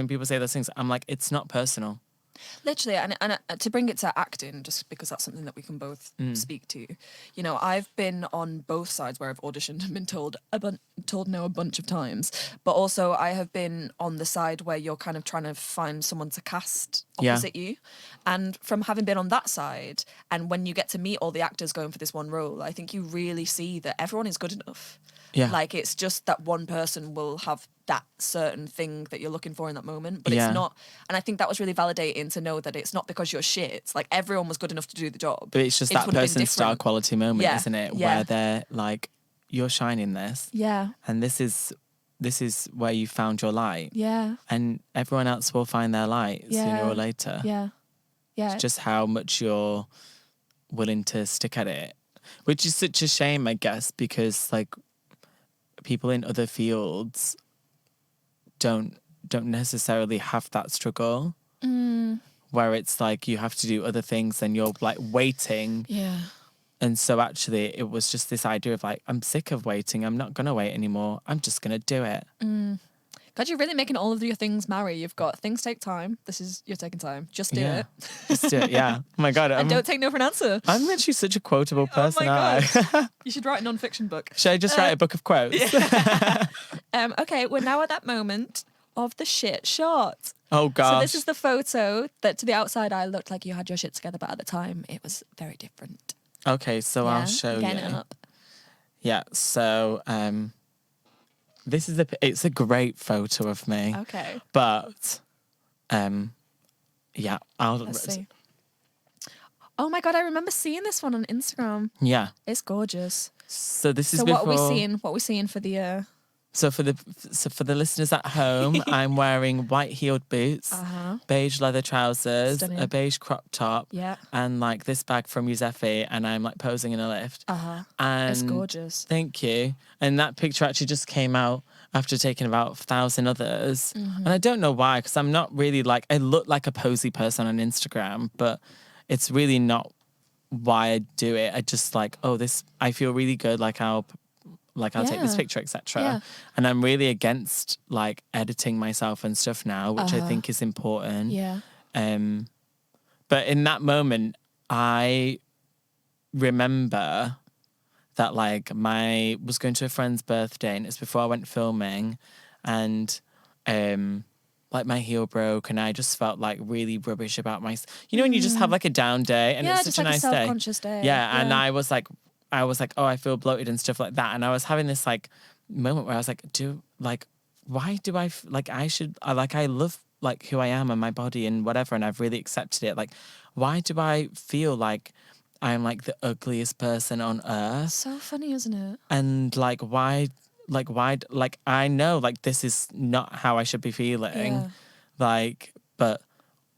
people say those things, I'm like, it's not personal. Literally, and to bring it to acting, just because that's something that we can both speak to. You know, I've been on both sides where I've auditioned and been told no a bunch of times, but also I have been on the side where you're kind of trying to find someone to cast opposite you. And from having been on that side, and when you get to meet all the actors going for this one role, I think you really see that everyone is good enough. Yeah. Like, it's just that one person will have that certain thing that you're looking for in that moment, but it's not. And I think that was really validating to know that it's not because you're shit. Like, everyone was good enough to do the job. But it's just that person's star quality moment, isn't it? Yeah. Where they're like, you're shining this. Yeah. And this is where you found your light. Yeah. And everyone else will find their light sooner or later. Yeah. Yeah. It's just how much you're willing to stick at it. Which is such a shame, I guess, because like people in other fields don't necessarily have that struggle where it's like you have to do other things and you're like waiting. Yeah. And so actually it was just this idea of like, I'm sick of waiting. I'm not going to wait anymore. I'm just going to do it. God, you're really making all of your things marry. You've got things take time. You're taking time. Just do it. Just do it, yeah. Oh my God. And don't take no for an answer. I'm actually such a quotable person. Oh my God. You should write a non-fiction book. Should I just write a book of quotes? Okay, we're now at that moment of the shit shot. Oh, gosh. So this is the photo that to the outside eye looked like you had your shit together, but at the time it was very different. Okay, so I'll show you. Getting it up. Yeah, so this is it's a great photo of me. Okay. But yeah, Let's see. Oh my God, I remember seeing this one on Instagram. Yeah. It's gorgeous. So this is So before... what are we seeing? What are we seeing for the So for the listeners at home, I'm wearing white heeled boots, beige leather trousers, Stunning. a beige crop top, Yeah. and like this bag from Giuseppe, and I'm like posing in a lift. And It's gorgeous. Thank you. And that picture actually just came out after taking about 1,000 others. And I don't know why, because I'm not really like, I look like a posy person on Instagram, but it's really not why I do it. I just like, I feel really good. Like I'll take this picture, etc. Yeah. And I'm really against like editing myself and stuff now, which I think is important. Yeah. But in that moment, I remember that like was going to a friend's birthday and it's before I went filming, and like my heel broke and I just felt like really rubbish about my. You know when you just have like a down day and it's such a nice a self-conscious day. Yeah, and I was like, oh, I feel bloated and stuff like that. And I was having this like moment where I was like, why do I I love like who I am and my body and whatever. And I've really accepted it. Like, why do I feel like I'm like the ugliest person on earth? So funny, isn't it? And why, I know like this is not how I should be feeling. Yeah. Like, but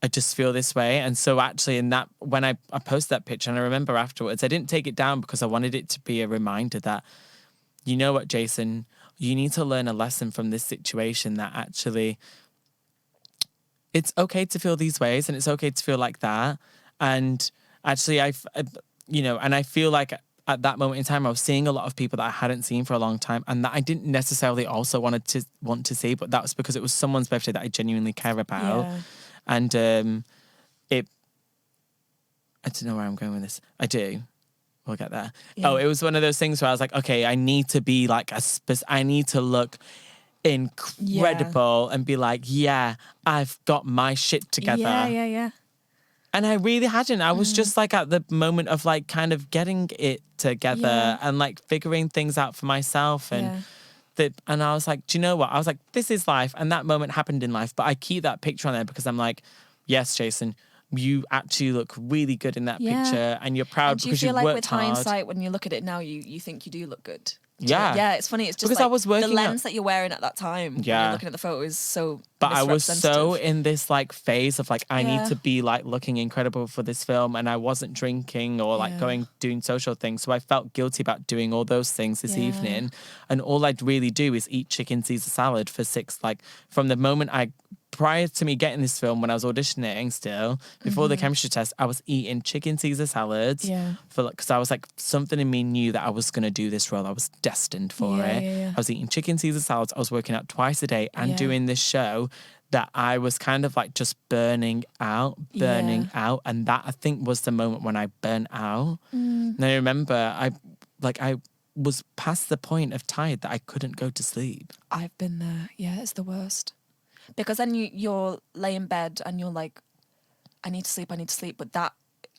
I just feel this way. And so actually when I posted that picture, and I remember afterwards, I didn't take it down because I wanted it to be a reminder that, you know what, Jason, you need to learn a lesson from this situation, that actually it's okay to feel these ways and it's okay to feel like that. And actually and I feel like at that moment in time, I was seeing a lot of people that I hadn't seen for a long time and that I didn't necessarily also want to see, but that was because it was someone's birthday that I genuinely care about. Yeah. And I don't know where I'm going with this. I do. We'll get there. Yeah. Oh, it was one of those things where I was like, okay, I need to be like I need to look incredible and be like, yeah, I've got my shit together. Yeah. And I really hadn't. I was just like at the moment of like kind of getting it together and like figuring things out for myself. And and I was like, do you know what? I was like, this is life. And that moment happened in life. But I keep that picture on there because I'm like, yes, Jason, you actually look really good in that picture. And you're proud and because you you've feel like worked with hard. hindsight, when you look at it now, you think you do look good. Yeah. Yeah, it's funny. It's just Because like I was working the lens that you're wearing at that time when you're looking at the photo is so But I was so misrepresentative. in this like phase of like, I need to be like looking incredible for this film. And I wasn't drinking or like doing social things. So I felt guilty about doing all those things this evening. And all I'd really do is eat chicken Caesar salad for 6, like from the moment prior to me getting this film, when I was auditioning still, before the chemistry test, I was eating chicken Caesar salads because I was like, something in me knew that I was going to do this role. I was destined for it. I was eating chicken Caesar salads. I was working out twice a day and doing this show that I was kind of like just burning out. And that I think was the moment when I burnt out. And I remember I was past the point of tired that I couldn't go to sleep. I've been there. Yeah, it's the worst. Because then you're lay in bed and you're like, I need to sleep. But that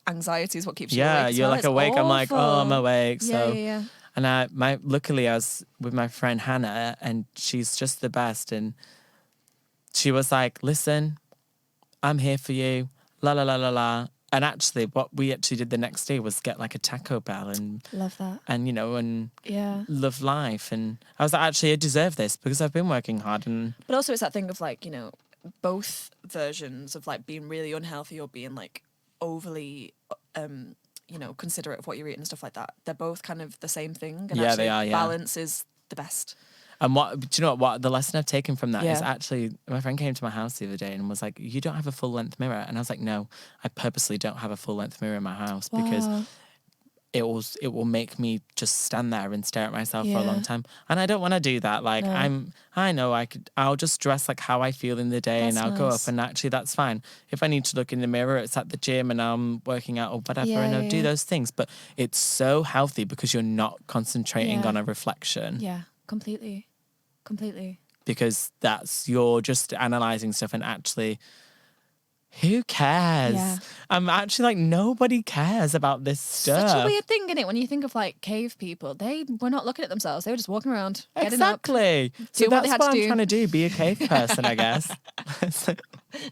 anxiety is what keeps you awake. Yeah, you're like It's awake. awful. I'm like, oh, I'm awake. Yeah. And luckily I was with my friend Hannah, and she's just the best. And she was like, listen, I'm here for you. La la la la la. And actually, what we actually did the next day was get like a Taco Bell and love that. And love life. And I was like, actually, I deserve this because I've been working hard. But also, it's that thing of like, both versions of like being really unhealthy or being like overly, considerate of what you're eating and stuff like that. They're both kind of the same thing. And they are. Balance is the best. And do you know what the lesson I've taken from that is actually, my friend came to my house the other day and was like, you don't have a full length mirror. And I was like, no, I purposely don't have a full length mirror in my house because it will make me just stand there and stare at myself for a long time. And I don't want to do that. Like I'll just dress like how I feel in the day and I'll go up, and actually that's fine. If I need to look in the mirror, it's at the gym and I'm working out or whatever, and I'll do those things. But it's so healthy because you're not concentrating on a reflection. Yeah, completely. Because you're just analysing stuff, and actually, who cares? Yeah. I'm actually like, nobody cares about this stuff. Such a weird thing, isn't it? When you think of like cave people, they were not looking at themselves. They were just walking around, getting up. So that's what I'm trying to do. Be a cave person, I guess.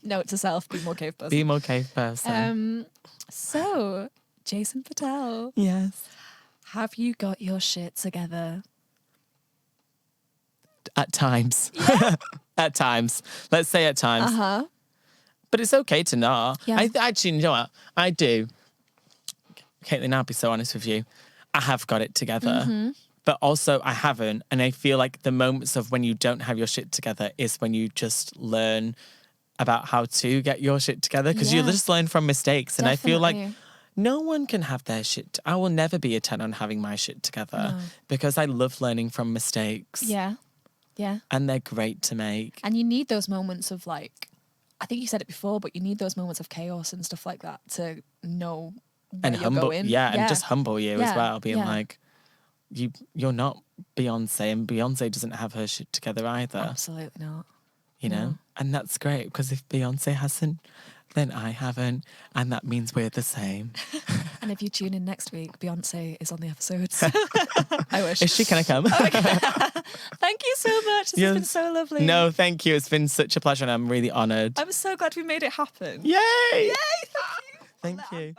Note to self, be more cave person. Be more cave person. So, Jason Patel. Yes. Have you got your shit together? At times. Yeah. At times. Let's say at times. Uh-huh. But it's okay to not. Yeah. Actually, you know what? I do. Caitlin, I'll be so honest with you. I have got it together. Mm-hmm. But also I haven't. And I feel like the moments of when you don't have your shit together is when you just learn about how to get your shit together. Because you just learn from mistakes. And Definitely. I feel like no one can have their shit. I will never be a 10 on having my shit together. Because I love learning from mistakes. Yeah. Yeah. And they're great to make. And you need those moments of like, I think you said it before, but you need those moments of chaos and stuff like that to know where you're going. Yeah, and just humble you as well, being like, you're not Beyonce, and Beyonce doesn't have her shit together either. Absolutely not. You know? And that's great, because if Beyonce hasn't, then I haven't, and that means we're the same. And if you tune in next week, Beyonce is on the episodes. I wish. Is she? Can I come? Thank you so much. This has been so lovely. No, thank you. It's been such a pleasure, and I'm really honoured. I'm so glad we made it happen. Yay! Yay! Thank you.